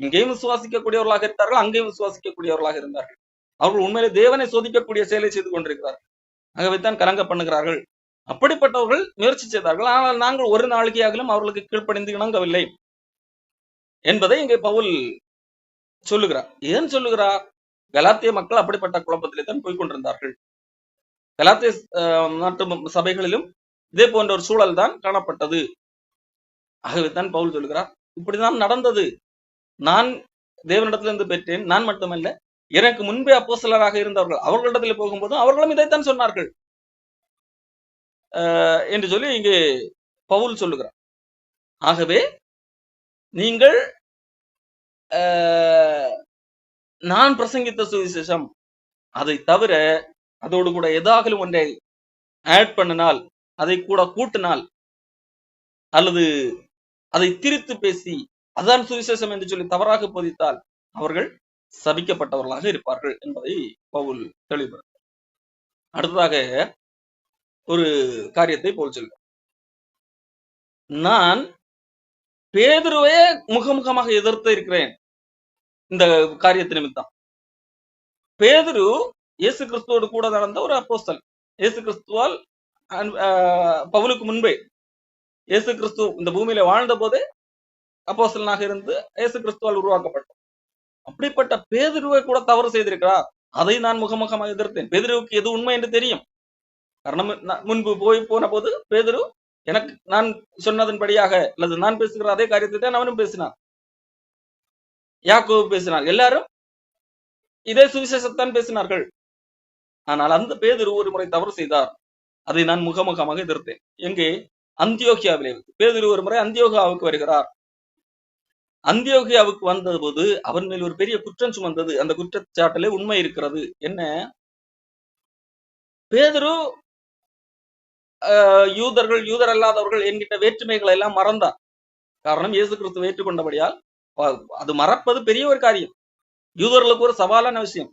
இங்கேயும் விசுவாசிக்கக்கூடியவர்களாக இருந்தார்கள், அங்கேயும் விசுவாசிக்கக்கூடியவர்களாக இருந்தார்கள். அவர்கள் உண்மையிலே தேவனை சோதிக்கக்கூடிய செயலை செய்து கொண்டிருக்கிறார்கள். ஆகவேத்தான் கலங்க பண்ணுகிறார்கள். அப்படிப்பட்டவர்கள் முயற்சி செய்தார்கள், ஆனால் நாங்கள் ஒரு நாளிகையாகிலும் அவர்களுக்கு கீழ்ப்படிந்து இணங்கவில்லை என்பதை இங்கே பவுல் சொல்லுகிறார். ஏன் சொல்லுகிறார்? கலாத்திய மக்கள் அப்படிப்பட்ட குழப்பத்திலே தான் போய்கொண்டிருந்தார்கள். கலாத்திய நாட்டு சபைகளிலும் இதே போன்ற ஒரு சூழல் தான் காணப்பட்டது. ஆகவேத்தான் பவுல் சொல்லுகிறார், இப்படிதான் நடந்தது. நான் தேவனிடத்திலிருந்து பெற்றேன், நான் மட்டுமல்ல, எனக்கு முன்பே அப்போஸ்தலராக இருந்தவர்கள் அவர்களிடத்தில் போகும்போது அவர்களும் இதைத்தான் சொன்னார்கள் என்று சொல்லி இங்கே பவுல் சொல்லுகிறார். ஆகவே நீங்கள் நான் பிரசங்கித்த சுவிசேஷம், அதை தவிர அதோடு கூட ஏதாகலும் ஒன்றை ஆட் பண்ணினால், அதை கூட கூட்டினால், அல்லது அதை திரித்து பேசி அதான் சுவிசேஷம் என்று சொல்லி தவறாக போதித்தால் அவர்கள் சபிக்கப்பட்டவர்களாக இருப்பார்கள் என்பதை பவுல் தெளிவுபடுத்தார். அடுத்ததாக ஒரு காரியத்தை பவுல் சொல்கிறார். நான் பேதுருவே முகமுகமாக எதிர்த்து இருக்கிறேன் இந்த காரியத்து நிமித்தம். பேதுரு இயேசு கிறிஸ்துவோடு கூட நடந்த ஒரு அப்போஸ்தல். இயேசு கிறிஸ்துவால் பவுலுக்கு முன்பே இயேசு கிறிஸ்து இந்த பூமியில வாழ்ந்த போதே அப்போஸ்தலனாக இருந்து இயேசு கிறிஸ்துவால் உருவாக்கப்பட்டார். அப்படிப்பட்ட பேதுருவை கூட தவறு செய்திருக்கிறார். அதை நான் முகமுகமாக எதிர்த்தேன். பேதுருவுக்கு எது உண்மை என்று தெரியும். காரணம் முன்பு போன போது பேதுரு எனக்கு நான் சொன்னதன்படியாக அல்லது நான் பேசுகிற அதே காரியத்தை தான் அவனும் பேசினான், யாக்கோபு பேசினார், எல்லாரும் இதே சுவிசேஷத்தான் பேசினார்கள். ஆனால் அந்த பேதுரு ஒரு முறை தவறு செய்தார். அதை நான் முகமுகமாக எதிர்த்தேன். எங்கே? அந்தியோகியாவிலே. பேதுரு ஒரு முறை அந்தியோகியாவுக்கு வருகிறார். அந்தியோகியாவுக்கு வந்த போது அவன் மேல் ஒரு பெரிய குற்றம் சுமந்தது. அந்த குற்றச்சாட்டிலே உண்மை இருக்கிறது. என்ன? பேதுரு யூதர் அல்லாதவர்கள் என்கிட்ட வேற்றுமைகளை எல்லாம் மறந்தார். காரணம் இயேசு கிறிஸ்துவை ஏற்றுக்கொண்டபடியால் அது மறப்பது பெரிய ஒரு காரியம். யூதர்களுக்கு ஒரு சவாலான விஷயம்.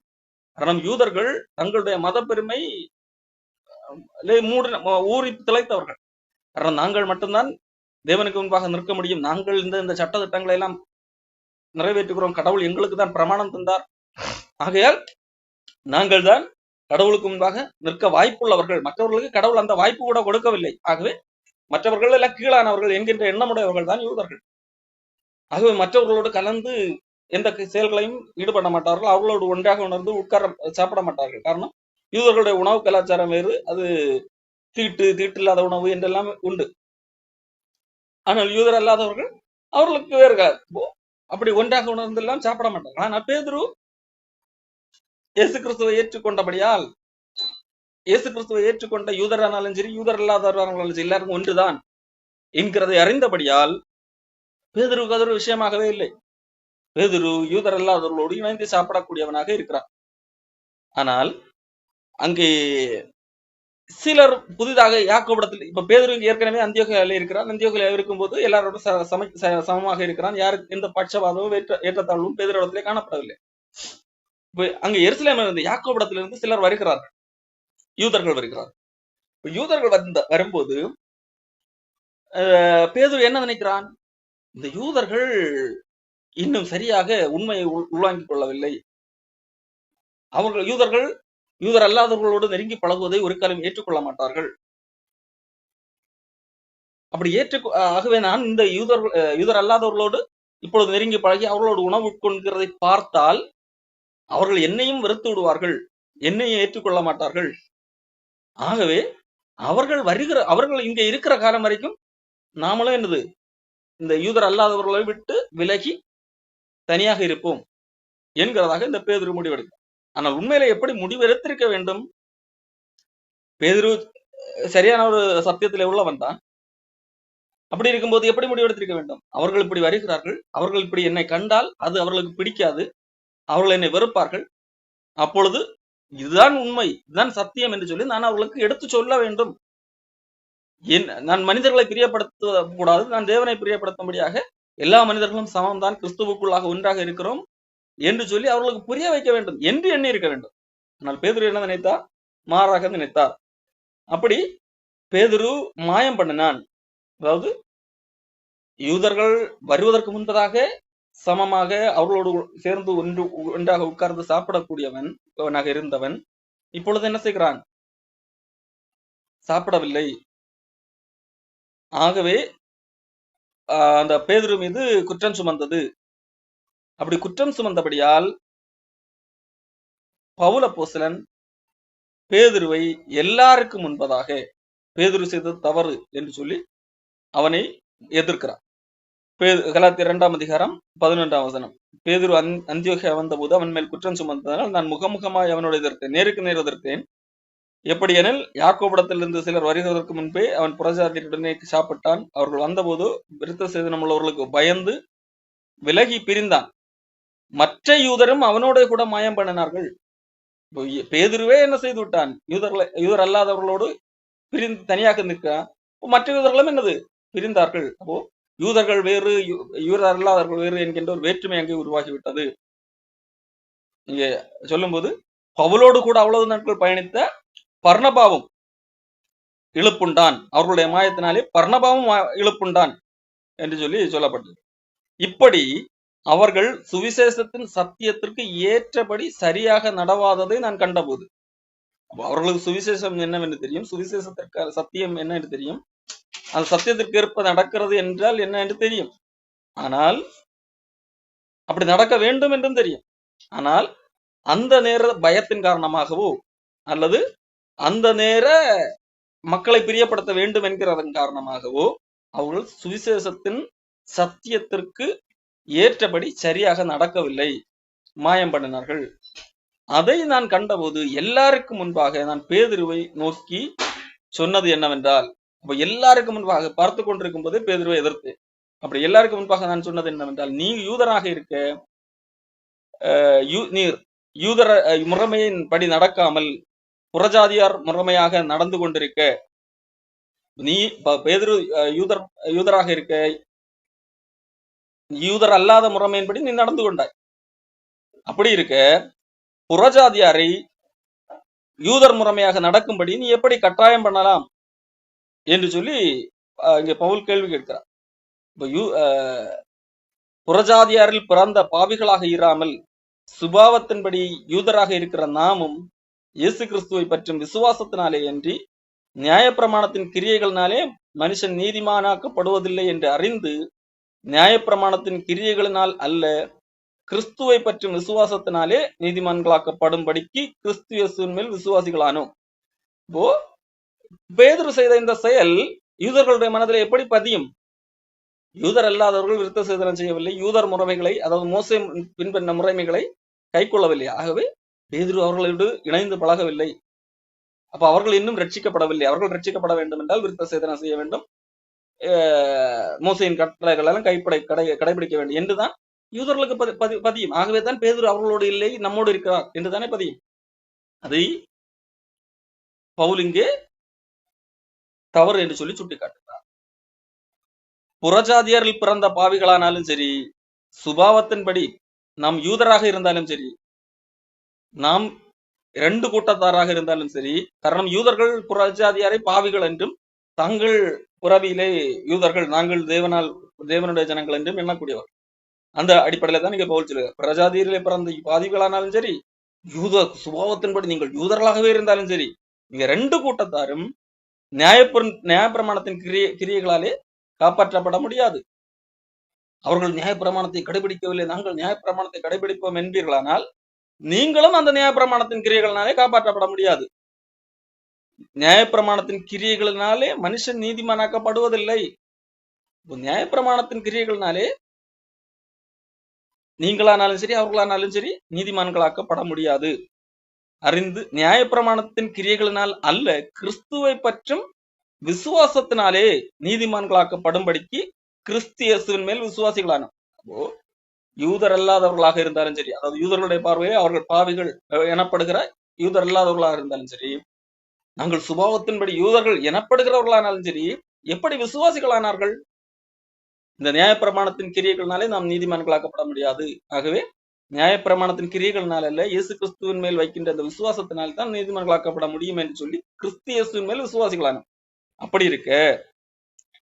காரணம் யூதர்கள் தங்களுடைய மத பெருமை ஊறி திளைத்தவர்கள். காரணம் நாங்கள் மட்டும்தான் தேவனுக்கு முன்பாக நிற்க முடியும், நாங்கள் இந்த சட்ட திட்டங்களை எல்லாம் நிறைவேற்றுகிறோம், கடவுள் எங்களுக்கு தான் பிரமாணம் தந்தார், ஆகையால் நாங்கள் தான் கடவுளுக்கு முன்பாக நிற்க வாய்ப்புள்ளவர்கள், மற்றவர்களுக்கு கடவுள் அந்த வாய்ப்பு கூட கொடுக்கவில்லை, ஆகவே மற்றவர்கள் எல்லாம் கீழானவர்கள் என்கின்ற எண்ணமுடையவர்கள் தான் யூதர்கள். ஆகவே மற்றவர்களோடு கலந்து எந்த செயல்களையும் ஈடுபட மாட்டார்கள், அவர்களோடு ஒன்றாக உணர்ந்து உட்கார சாப்பிட மாட்டார்கள். காரணம் யூதர்களுடைய உணவு கலாச்சாரம் வேறு, அது தீட்டு இல்லாத உணவு என்றெல்லாம் உண்டு. ஆனால் யூதர் அல்லாதவர்கள் அவர்களுக்கு வேறு அப்படி ஒன்றாக உணர்ந்து எல்லாம் சாப்பிட மாட்டார்கள். ஆனால் பேதுரு இயேசு கிறிஸ்துவை ஏற்றுக்கொண்டபடியால், இயேசு கிறிஸ்துவை ஏற்றுக்கொண்ட யூதரானாலும் சரி யூதர் அல்லாதவரானாலும் சரி எல்லாருக்கும் ஒன்றுதான் என்கிறதை அறிந்தபடியால் பேதுருக்கு அது ஒரு விஷயமாகவே இல்லை. பேதுரு யூதர் அல்லாதவர்களோடு இணைந்து சாப்பிடக்கூடியவனாக இருக்கிறார். ஆனால் அங்கே சிலர் புதிதாக யாக்கோபிடத்தில், இப்ப பேதுரு ஏற்கனவே அந்தியோகியாவில் இருக்கிறார். அந்தியோகியாவில் இருக்கும்போது எல்லாரோடும் சமமாக இருக்கிறான். யாருக்கு எந்த பட்சபாதமும் ஏற்றத்தாழ்வும் பேதுருவிடத்திலே காணப்படவில்லை. இப்ப அங்க எருசலேமில் இருந்து யாக்கோபிடத்திலிருந்து சிலர் வருகிறார்கள், யூதர்கள் வருகிறார்கள். யூதர்கள் வரும்போது பேதுரு என்ன நினைக்கிறான்? இந்த யூதர்கள் இன்னும் சரியாக உண்மையை உள்வாங்கிக் கொள்ளவில்லை. அவர்கள் யூதர் அல்லாதவர்களோடு நெருங்கி பழகுவதை ஒரு காலம் ஏற்றுக்கொள்ள மாட்டார்கள். அப்படி ஆகவே நான் இந்த யூதர் அல்லாதவர்களோடு இப்பொழுது நெருங்கி பழகி அவர்களோடு உணவு உட்கொள்கிறதை பார்த்தால் அவர்கள் என்னையும் வெறுத்து விடுவார்கள், என்னையும் ஏற்றுக்கொள்ள மாட்டார்கள். ஆகவே அவர்கள் இங்க இருக்கிற காலம் வரைக்கும் நாமளும் என்னது இந்த யூதர் அல்லாதவர்களை விட்டு விலகி தனியாக இருப்போம் என்கிறதாக இந்த பேதுரு முடிவெடுக்கும். ஆனால் உண்மையில எப்படி முடிவெடுத்திருக்க வேண்டும்? பேதுரு சரியான ஒரு சத்தியத்திலே உள்ளவன் தான். அப்படி இருக்கும்போது எப்படி முடிவெடுத்திருக்க வேண்டும்? அவர்கள் இப்படி வருகிறார்கள், அவர்கள் இப்படி என்னை கண்டால் அது அவர்களுக்கு பிடிக்காது, அவர்கள் என்னை வெறுப்பார்கள், அப்பொழுது இதுதான் உண்மை, இதுதான் சத்தியம் என்று சொல்லி நான் அவர்களுக்கு எடுத்து சொல்ல வேண்டும். நான் மனிதர்களை பிரியப்படுத்த கூடாது, நான் தேவனை பிரியப்படுத்தும்படியாக எல்லா மனிதர்களும் சமம்தான், கிறிஸ்துவுக்குள்ளாக ஒன்றாக இருக்கிறோம் என்று சொல்லி அவர்களுக்கு புரிய வைக்க வேண்டும் என்று எண்ணி இருக்க வேண்டும். ஆனால் பேதுரு என்ன நினைத்தார்? மாறாக நினைத்தார். அப்படி பேதுரு மாயம் பண்ணினான். அதாவது யூதர்கள் வருவதற்கு சமமாக அவர்களோடு சேர்ந்து ஒன்றாக உட்கார்ந்து சாப்பிடக்கூடியவனாக இருந்தவன் இப்பொழுது என்ன செய்கிறான்? சாப்பிடவில்லை. ஆகவே அந்த பேதுரு மீது குற்றம் சுமந்தது. அப்படி குற்றம் சுமந்தபடியால் பவுல் அப்போஸ்தலன் பேதுருவை எல்லாருக்கும் முன்பதாக பேதுரு செய்தது தவறு என்று சொல்லி அவனை எதிர்க்கிறார். கலாத்தியர் 2 அதிகாரம் 11 வசனம். பேதுரு அந்தியோகியா வந்தபோது அவன் மேல் குற்றம் சுமந்ததால் நான் முகமுகமாய் அவனோடு எதிர்த்தேன், நேருக்கு நேர் எதிர்த்தேன். எப்படி எனில் யாக்கோபிடத்திலிருந்து சிலர் வருகிறதற்கு முன்பே அவன் புறஜாதியருடனே சாப்பிட்டான். அவர்கள் வந்தபோது விருத்த சேதனம் உள்ளவர்களுக்கு பயந்து விலகி பிரிந்தான். மற்ற யூதரும் அவனோட கூட மாயம் பண்ணினார்கள். பேதுருவே என்ன செய்து விட்டான்? யூதர் அல்லாதவர்களோடு பிரிந்து தனியாக நிற்கிறான். மற்ற யூதர்களும் என்னது பிரிந்தார்கள். அப்போ யூதர்கள் வேறு யூதர் அல்லாதவர்கள் வேறு என்கின்ற ஒரு வேற்றுமை அங்கே உருவாகிவிட்டது. இங்க சொல்லும் போது பவுலோடு கூட அவ்வளவு நாட்கள் பயணித்த பர்னபாவும் இழுப்புண்டான், அவர்களுடைய மாயத்தினாலே பர்னபாவும் இழுப்புண்டான் என்று சொல்லப்பட்டது. இப்படி அவர்கள் சுவிசேஷத்தின் சத்தியத்திற்கு ஏற்றபடி சரியாக நடவாததை நான் கண்டபோது, அவர்களுக்கு சுவிசேஷம் என்னவென்று தெரியும், சுவிசேஷத்திற்கு சத்தியம் என்ன என்று தெரியும், அந்த சத்தியத்திற்கு ஏற்ப நடக்கிறது என்றால் என்ன என்று தெரியும். ஆனால் அப்படி நடக்க வேண்டும் என்றும் தெரியும். ஆனால் அந்த நேர பயத்தின் காரணமாகவோ அல்லது அந்த நேர மக்களை பிரியப்படுத்த வேண்டும் என்கிறதன் காரணமாகவோ அவர்கள் சுவிசேஷத்தின் சத்தியத்திற்கு ஏற்றபடி சரியாக நடக்கவில்லை, மாயம் பண்ணினார்கள். அதை நான் கண்டபோது எல்லாருக்கும் முன்பாக நான் பேதுருவை நோக்கி சொன்னது என்னவென்றால், அப்ப எல்லாருக்கும் முன்பாக பார்த்து கொண்டிருக்கும் போது பேதுருவை எதிர்த்து, அப்படி எல்லாருக்கும் முன்பாக நான் சொன்னது என்னவென்றால், நீ யூதராக இருக்க நீர் யூதர முறைமையின் படி நடக்காமல் புறஜாதியார் முறைமையாக நடந்து கொண்டிருக்க, நீ பேதுரு யூதராக இருக்க யூதர் அல்லாத முறைமையின்படி நீ நடந்து கொண்டாய். அப்படி இருக்க புறஜாதியாரை யூதர் முறைமையாக நடக்கும்படி நீ எப்படி கட்டாயம் பண்ணலாம் என்று சொல்லி இங்க பவுல் கேள்வி கேட்கிறார். புறஜாதியாரில் பிறந்த பாவிகளாக இராமல் சுபாவத்தின்படி யூதராக இருக்கிற நாமும் இயேசு கிறிஸ்துவை பற்றும் விசுவாசத்தினாலே அன்றி நியாயப்பிரமாணத்தின் கிரியைகளினாலே மனுஷன் நீதிமானாக்கப்படுவதில்லை என்று அறிந்து நியாயப்பிரமாணத்தின் கிரியைகளினால் அல்ல, கிறிஸ்துவை பற்றும் விசுவாசத்தினாலே நீதிமான்களாக்கப்படும்படிக்கு கிறிஸ்து இயேசுவின் மேல் விசுவாசிகளானோம். இப்போ பேதுரு செய்த இந்த செயல் யூதர்களுடைய மனதில் எப்படி பதியும்? யூதர் அல்லாதவர்கள் விருத்த சேதனம் செய்யவில்லை, யூதர் முறைமைகளை, அதாவது மோசே பின்பற்ற முறைமைகளை கை கொள்ளவில்லை. ஆகவே பேதுரு அவர்களோடு இணைந்து பழகவில்லை. அப்ப அவர்கள் இன்னும் ரட்சிக்கப்படவில்லை. அவர்கள் ரட்சிக்கப்பட வேண்டும் என்றால் விருத்த சேதனம் செய்ய வேண்டும், மோசையின் கட்டளைகள் எல்லாம் கடைபிடிக்க வேண்டும் என்றுதான் யூதர்களுக்கு பதியும். ஆகவே தான் பேதுரு அவர்களோடு இல்லை, நம்மோடு இருக்கிறார் என்றுதானே பதியும். அதை பவுல் இங்கே தவறு என்று சொல்லி சுட்டிக்காட்டுகிறார். புறஜாதியரில் பிறந்த பாவிகளானாலும் சரி, சுபாவத்தின்படி நாம் யூதராக இருந்தாலும் சரி, நாம் இரண்டு கூட்டத்தாராக இருந்தாலும் சரி, காரணம் யூதர்கள் புறஜாதியாரை பாவிகள் என்றும் தங்கள் புறவியிலே யூதர்கள் நாங்கள் தேவனுடைய ஜனங்கள் என்றும் எண்ணக்கூடியவர். அந்த அடிப்படையில தான் நீங்க பவுல் சொல்லுங்க, பிரஜாதியிலே பிறந்த பாவிகளானாலும் சரி, யூத சுபாவத்தின்படி நீங்கள் யூதர்களாகவே இருந்தாலும் சரி, நீங்க ரெண்டு கூட்டத்தாரும் நியாயப்பிரமாணத்தின் கிரியைகளாலே காப்பாற்றப்பட முடியாது. அவர்கள் நியாயப்பிரமாணத்தை கடைபிடிக்கவில்லை, நாங்கள் நியாயப்பிரமாணத்தை கடைபிடிப்போம் என்பீர்களானால் நீங்களும் அந்த நியாயப்பிரமாணத்தின் கிரியைகளினாலே காப்பாற்றப்பட முடியாது. நியாயப்பிரமாணத்தின் கிரியைகளினாலே மனுஷன் நீதிமானாக்கப்படுவதில்லை. நியாயப்பிரமாணத்தின் கிரியைகளினாலே நீங்களானாலும் சரி அவர்களானாலும் சரி நீதிமான்களாக்கப்பட முடியாது. அறிந்து நியாயப்பிரமாணத்தின் கிரியைகளினால் அல்ல, கிறிஸ்துவை பற்றும் விசுவாசத்தினாலே நீதிமான்களாக்கப்படும்படிக்கு கிறிஸ்து இயேசுவின் மேல் விசுவாசிகளான. யூதர் அல்லாதவர்களாக இருந்தாலும் சரி, அதாவது யூதர்களுடைய பார்வையை அவர்கள் பாவிகள் எனப்படுகிற யூதர் அல்லாதவர்களாக இருந்தாலும் சரி, நாங்கள் சுபாவத்தின்படி யூதர்கள் எனப்படுகிறவர்களானாலும் சரி, எப்படி விசுவாசிகளானார்கள்? இந்த நியாயப்பிரமாணத்தின் கிரியைகளினாலே நாம் நீதிமான்களாக்கப்பட முடியாது. ஆகவே நியாயப்பிரமாணத்தின் கிரியைகளினால் அல்ல, இயேசு கிறிஸ்துவின் மேல் வைக்கின்ற அந்த விசுவாசத்தினால் தான் நீதிமான்களாக்கப்பட முடியும் என்று சொல்லி கிறிஸ்து இயேசுவின் மேல் விசுவாசிகளான. அப்படி இருக்க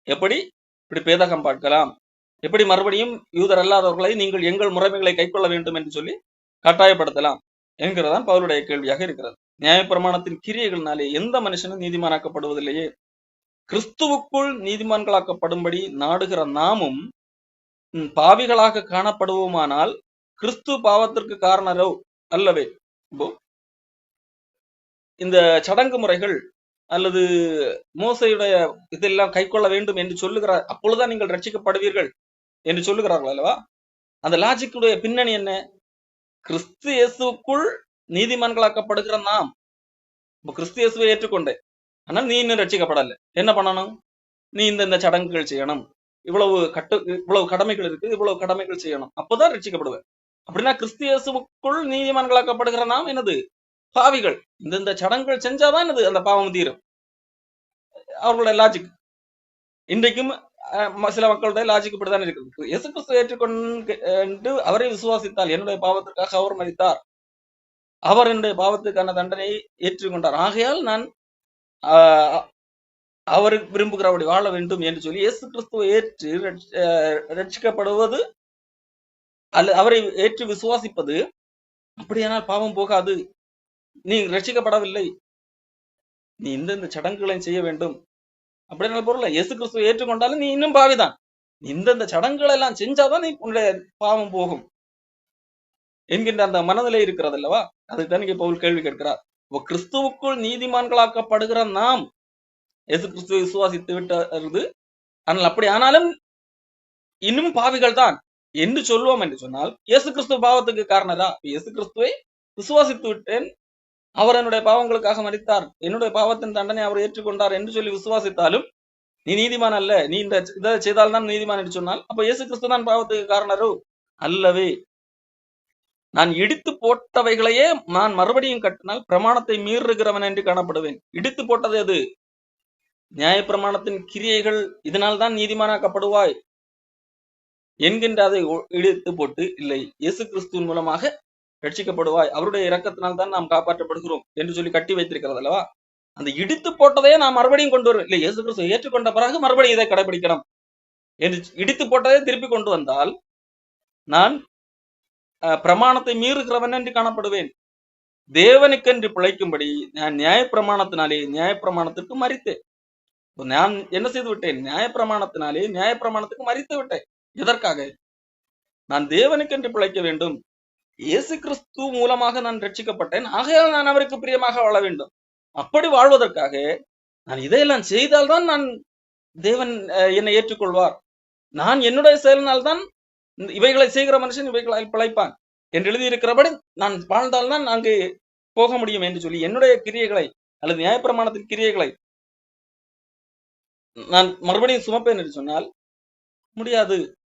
எப்படி இப்படி பேதகம் பார்க்கலாம்? எப்படி மறுபடியும் யூதர் அல்லாதவர்களை நீங்கள் எங்கள் முறைமைகளை கைக்கொள்ள வேண்டும் என்று சொல்லி கட்டாயப்படுத்தலாம் என்கிறதான் பவுலுடைய கேள்வியாக இருக்கிறது. நியாயப்பிரமாணத்தின் கிரியைகளினாலே எந்த மனுஷனும் நீதிமானாக்கப்படுவதில்லையே. கிறிஸ்துவுக்குள் நீதிமான்களாக்கப்படும்படி நாடுகிற நாமும் பாவிகளாக காணப்படுவோமானால் கிறிஸ்து பாவத்திற்கு காரணரோ அல்லவே. இந்த சடங்கு முறைகள் அல்லது மோசையுடைய இதெல்லாம் கை கொள்ள வேண்டும் என்று சொல்லுகிறார், அப்பொழுதுதான் நீங்கள் ரட்சிக்கப்படுவீர்கள் என்று சொல்லுகிறார்கள் அல்லவா? அந்த லாஜிக்குடைய பின்னணி என்ன? கிறிஸ்து இயேசுக்குள் நீதிமான்களாக்கப்படுகிற நாம் கிறிஸ்து இயேசுவை ஏற்றுக்கொண்டேன், ஆனால் நீ இன்னும் ரட்சிக்கப்படல. என்ன பண்ணணும்? நீ இந்த சடங்குகள் செய்யணும், இவ்வளவு கடமைகள் இருக்கு, இவ்வளவு கடமைகள் செய்யணும், அப்போதான் ரட்சிக்கப்படுவேன். அப்படின்னா கிறிஸ்து இயேசுக்குள் நீதிமான்களாக்கப்படுகிற நாம் என்னது? பாவிகள். இந்த சடங்குகள் செஞ்சாதான் என்னது? அந்த பாவம் தீரும். அவர்களுடைய லாஜிக் இன்றைக்கும் சில மக்களுடைய லாஜிக் இப்படிதான் இருக்குது. இயேசு கிறிஸ்து ஏற்றுக்கொண்டு அவரை விசுவாசித்தால் என்னுடைய பாவத்திற்காக அவர் மரித்தார், அவர் என்னுடைய பாவத்துக்கான தண்டனையை ஏற்றுக்கொண்டார், ஆகையால் நான் அவர் விரும்புகிறபடி வாழ வேண்டும் என்று சொல்லி இயேசு கிறிஸ்துவை ஏற்று ரட்சிக்கப்படுவது அல்ல, அவரை ஏற்று விசுவாசிப்பது, அப்படியானால் பாவம் போகாது. நீ ரட்சிக்கப்படவில்லை, நீ இந்த சடங்குகளையும் செய்ய வேண்டும் அப்படின்னா பொருள். இயேசு கிறிஸ்துவை ஏற்றுக்கொண்டாலும் நீ இன்னும் பாவிதான். இந்த சடங்குகளை எல்லாம் செஞ்சாதான் நீ உன்னுடைய பாவம் போகும் என்கின்ற அந்த மனநிலை இருக்கிறது அல்லவா? அதுதான் இங்கே பவுல் கேள்வி கேட்கிறார். கிறிஸ்துவுக்குள் நீதிமான்களாக்கப்படுகிற நாம் இயேசு கிறிஸ்துவை விசுவாசித்து விட்டது, ஆனால் அப்படி ஆனாலும் இன்னும் பாவிகள் தான் என்று சொல்லுவோம் என்று சொன்னால், இயேசு கிறிஸ்துவ பாவத்துக்கு காரணதா? இயேசு கிறிஸ்துவை விசுவாசித்து விட்டேன், அவர் என்னுடைய பாவங்களுக்காக மரித்தார், என்னுடைய பாவத்தின் தண்டனை அவர் ஏற்றுக்கொண்டார் என்று சொல்லி விசுவாசித்தாலும் நீ நீதிமான் அல்ல, நீ இந்த இதை செய்தால்தான் நீதிமான் என்று சொன்னால், அப்ப இயேசு கிறிஸ்து தான் பாவத்துக்கு காரணரோ? அல்லவே. நான் இடித்து போட்டவைகளையே நான் மறுபடியும் கட்டினால் பிரமாணத்தை மீறுகிறவன் என்று காணப்படுவேன். இடித்து போட்டது எது? நியாய பிரமாணத்தின் கிரியைகள், இதனால் தான் நீதிமானாக்கப்படுவாய் என்கின்ற அதை இடித்து போட்டு, இல்லை, இயேசு கிறிஸ்துவின் மூலமாக ரட்சிக்கப்படுவாய், அவருடைய இரக்கத்தினால் தான் நாம் காப்பாற்றப்படுகிறோம் என்று சொல்லி கட்டி வைத்திருக்கிறது அல்லவா? அந்த இடித்து போட்டதையே நாம் மறுபடியும் கொண்டு வரும். இல்லை, இயேசு கிறிஸ்து ஏற்றுக்கொண்ட பிறகு மறுபடியும் இதை கடைபிடிக்கணும் என்று இடித்து போட்டதை திருப்பி கொண்டு வந்தால் நான் பிரமாணத்தை மீறுகிறவன் என்று காணப்படுவேன். தேவனுக்கென்று பிழைக்கும்படி நான் நியாயப்பிரமாணத்தினாலே நியாயப்பிரமாணத்திற்கு மரித்தேன். நான் என்ன செய்து விட்டேன்? நியாயப்பிரமாணத்தினாலே நியாயப்பிரமாணத்துக்கு மரித்து விட்டேன். எதற்காக? நான் தேவனுக்கென்று பிழைக்க வேண்டும். இயேசு கிறிஸ்து மூலமாக நான் ரட்சிக்கப்பட்டேன், ஆகையால் நான் அவருக்கு பிரியமாக வாழ வேண்டும். அப்படி வாழ்வதற்காக நான் இதையெல்லாம் செய்தால்தான் நான் தேவன் என்னை ஏற்றுக்கொள்வார். நான் என்னுடைய செயலினால்தான் இவைகளை செய்கிற மனுஷன் இவைகளை பிழைப்பான் என்று எழுதியிருக்கிறபடி நான் வாழ்ந்தால்தான் அங்கு போக முடியும் என்று சொல்லி என்னுடைய கிரியைகளை அல்லது நியாயப்பிரமாணத்தின் கிரியைகளை நான் மறுபடியும் சுமப்பேன் என்று சொன்னால் முடியாது.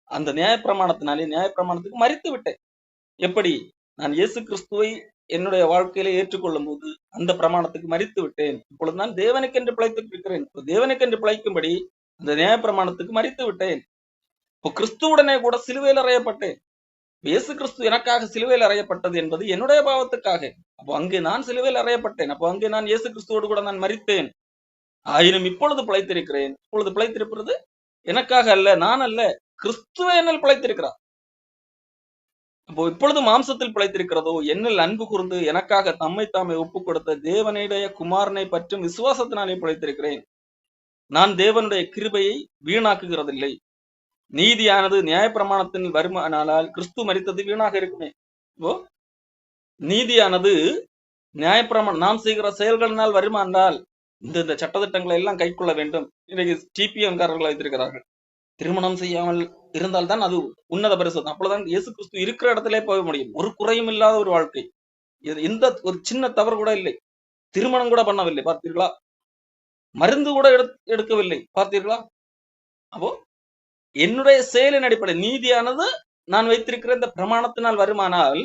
அந்த நியாயப்பிரமாணத்தினாலே நியாயப்பிரமாணத்துக்கு மரித்து விட்டேன். எப்படி? நான் இயேசு கிறிஸ்துவை என்னுடைய வாழ்க்கையில ஏற்றுக்கொள்ளும் போது அந்த பிரமாணத்துக்கு மரித்து விட்டேன். இப்பொழுது நான் தேவனுக்கென்று பிழைத்து இருக்கிறேன். தேவனுக்கென்று பிழைக்கும்படி அந்த நியாயப்பிரமாணத்துக்கு மரித்து விட்டேன். இப்போ கிறிஸ்துவுடனே கூட சிலுவையில் அறையப்பட்டேன். இயேசு கிறிஸ்து எனக்காக சிலுவையில் அறையப்பட்டது என்பது என்னுடைய பாவத்துக்காக. அப்போ அங்கே நான் சிலுவையில் அறையப்பட்டேன். அப்போ அங்கே நான் இயேசு கிறிஸ்துவோடு கூட நான் மரித்தேன். ஆயினும் இப்பொழுது பிழைத்திருக்கிறேன். இப்பொழுது பிழைத்திருப்பது எனக்காக அல்ல, நான் அல்ல, கிறிஸ்துவை என்னில் பிழைத்திருக்கிறார். அப்போ இப்பொழுது மாம்சத்தில் பிழைத்திருக்கிறதோ என்னில் அன்பு கூர்ந்து எனக்காக தம்மை தாமே ஒப்புக் கொடுத்த தேவனுடைய குமாரனை பற்றும் விசுவாசத்தினாலே பிழைத்திருக்கிறேன். நான் தேவனுடைய கிருபையை வீணாக்குகிறதில்லை. நீதியானது நியாயப்பிரமாணத்தின் வருமானால் கிறிஸ்து மரித்தது வீணாக இருக்குமே. இப்போ நீதியானது நியாயப்பிரமாணம் நாம் செய்கிற செயல்களினால் வருமானால் இந்த சட்டத்திட்டங்களை எல்லாம் கை கொள்ள வேண்டும். இன்னைக்கு டிபிஎம்காரர்கள் வைத்திருக்கிறார்கள், திருமணம் செய்யாமல் இருந்தால் தான் அது உன்னத பரிசுத்தம். அப்பொழுதுதான் இயேசு கிறிஸ்து இருக்கிற இடத்திலே போக முடியும். ஒரு குறையும் இல்லாத ஒரு வாழ்க்கை, எந்த ஒரு சின்ன தவறு கூட இல்லை. திருமணம் கூட பண்ணவில்லை, பார்த்தீர்களா? மருந்து கூட எடுக்கவில்லை, பார்த்தீர்களா? அப்போ என்னுடைய செயலின் அடிப்படை நீதியானது நான் வைத்திருக்கிற இந்த பிரமாணத்தினால் வருமானால்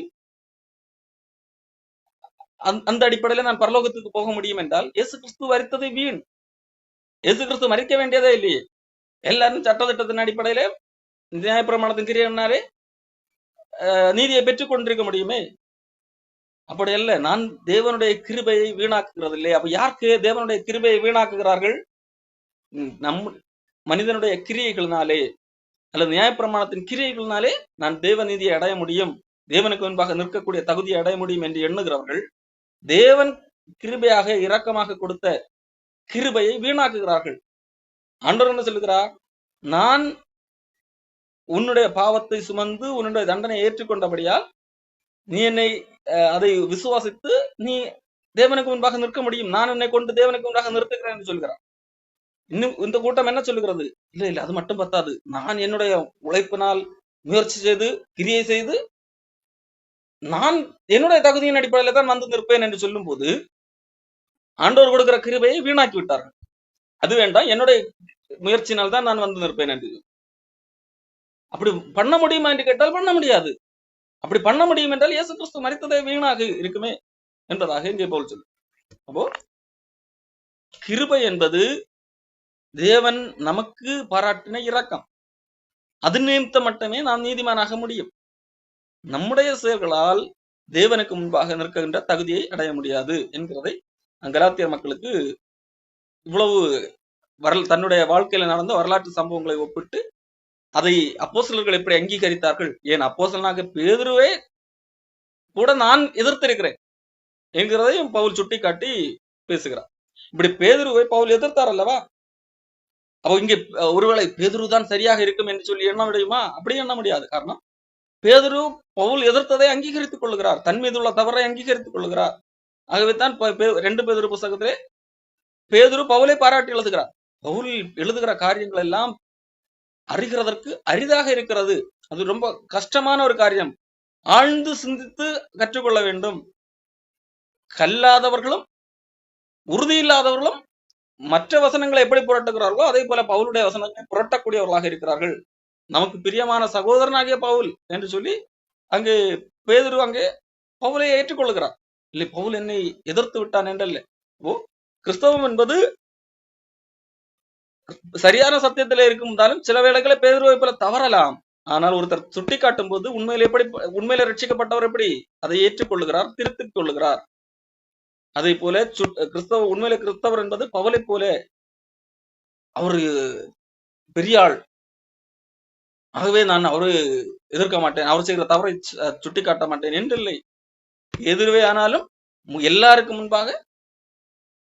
அந்த அடிப்படையில நான் பரலோகத்துக்கு போக முடியும் என்றால் இயேசு கிறிஸ்து மரித்தது வீண். இயேசு கிறிஸ்து மரிக்க வேண்டியதே இல்லையே. எல்லாரும் சட்டத்திட்டத்தின் அடிப்படையில நியாயப்பிரமாணத்தின் கிரியையினாலே நீதியை பெற்றுக் கொண்டிருக்க முடியுமே. அப்படி அல்ல. நான் தேவனுடைய கிருபையை வீணாக்குகிறது இல்லை. அப்ப யாருக்கு தேவனுடைய கிருபையை வீணாக்குகிறார்கள்? மனிதனுடைய கிரியைகளினாலே அல்லது நியாயப்பிரமாணத்தின் கிரியைகளினாலே நான் தேவ நீதியை அடைய முடியும், தேவனுக்கு முன்பாக நிற்கக்கூடிய தகுதியை அடைய முடியும் என்று எண்ணுகிறவர்கள் தேவன் கிருபையாக இரக்கமாக கொடுத்த கிருபையை வீணாக்குகிறார்கள். ஆண்டவர் என்ன சொல்லுகிறார்? நான் உன்னுடைய பாவத்தை சுமந்து உன்னுடைய தண்டனை ஏற்றுக்கொண்டபடியால் நீ என்னை அதை விசுவாசித்து நீ தேவனுக்கு முன்பாக நிற்க முடியும், நான் என்னை கொண்டு தேவனுக்கு முன்பாக நிறுத்துகிறேன் என்று சொல்கிறார். இன்னும் இந்த கூட்டம் என்ன சொல்லுகிறது? இல்ல இல்ல, அது மட்டும் பத்தாது, நான் என்னுடைய உழைப்பினால் முயற்சி செய்து கிரியை செய்து நான் என்னுடைய தகுதியின் அடிப்படையில தான் வந்து நிற்பேன் என்று சொல்லும் போது ஆண்டவர் கொடுக்கிற கிருபையை வீணாக்கி விட்டார்கள். அது வேண்டாம், என்னுடைய முயற்சினால் தான் நான் வந்து நிற்பேன் என்று. அப்படி பண்ண முடியுமா என்று கேட்டால் பண்ண முடியாது. அப்படி பண்ண முடியும் என்றால் இயேசு கிறிஸ்து மரித்ததை வீணாக இருக்குமே என்பதாக இங்கே போல் சொல்லு. அப்போ கிருபை என்பது தேவன் நமக்கு பாராட்டின இரக்கம். அது நிமித்தம் மட்டுமே நாம் நீதிமானாக முடியும். நம்முடைய செயல்களால் தேவனுக்கு முன்பாக நிற்கின்ற தகுதியை அடைய முடியாது என்கிறதை கலாத்தியர் மக்களுக்கு இவ்வளவு தன்னுடைய வாழ்க்கையில நடந்த வரலாற்று சம்பவங்களை ஒப்பிட்டு அதை அப்போஸ்தலர்கள் எப்படி அங்கீகரித்தார்கள், ஏன் அப்போஸ்தலனாக பேதுருவே கூட நான் எதிர்த்திருக்கிறேன் என்கிறதையும் பவுல் சுட்டிக்காட்டி பேசுகிறார். இப்படி பேதுருவை பவுல் எதிர்த்தார் அல்லவா? அப்போ இங்கே ஒருவேளை பேதுரு தான் சரியாக இருக்கும் என்று சொல்லி எண்ண முடியுமா? அப்படி எண்ண முடியாது. காரணம், பேதுரு பவுல் எதிர்த்ததை அங்கீகரித்துக் கொள்கிறார், தன் மீது உள்ள தவறை அங்கீகரித்துக் கொள்கிறார். ஆகவே தான் 2 பேதுரு புத்தகத்திலே பேதுரு பவுலை பாராட்டி எழுதுகிறார். பவுல் எழுதுகிற காரியங்கள் எல்லாம் அறிகிறதற்கு அரிதாக இருக்கிறது, அது ரொம்ப கஷ்டமான ஒரு காரியம், ஆழ்ந்து சிந்தித்து கற்றுக்கொள்ள வேண்டும். கல்லாதவர்களும் உறுதி இல்லாதவர்களும் மற்ற வசனங்களை எப்படி புரட்டுகிறார்களோ அதே போல பவுலுடைய வசனங்களை புரட்டக்கூடியவர்களாக இருக்கிறார்கள். நமக்கு பிரியமான சகோதரனாகிய பவுல் என்று சொல்லி அங்கே பேதுரு அங்கே பவுலை ஏற்றுக்கொள்கிறார். இல்லை, பவுல் என்னை எதிர்த்து விட்டான் என்றல்ல. கிறிஸ்தவம் என்பது சரியான சத்தியத்திலே இருக்கும்தாலும் சில வேளைகளை பேதுருவை போல தவறலாம். ஆனால் ஒருத்தர் சுட்டி காட்டும் போது உண்மையில ரட்சிக்கப்பட்டவர் எப்படி அதை ஏற்றுக்கொள்ளுகிறார், திருத்திக் கொள்ளுகிறார். அதே போல உண்மையில கிறிஸ்தவர் என்பது பவுலை போல அவரு பெரிய ஆள், ஆகவே நான் அவரு எதிர்க்க மாட்டேன், அவர் செய்கிற தவறை சுட்டி காட்ட மாட்டேன் என்றில்லை. எதிர்வே ஆனாலும் எல்லாருக்கும் முன்பாக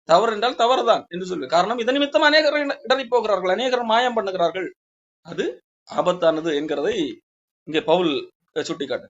தவறு என்றால் தவறுதான் என்று சொல்லு. காரணம், இதன் நிமித்தம் அநேகர் இடறி போகிறார்கள், அநேகர் மாயம் பண்ணுகிறார்கள், அது ஆபத்தானது என்கிறதை இங்கே பவுல் சுட்டிக்காட்டு.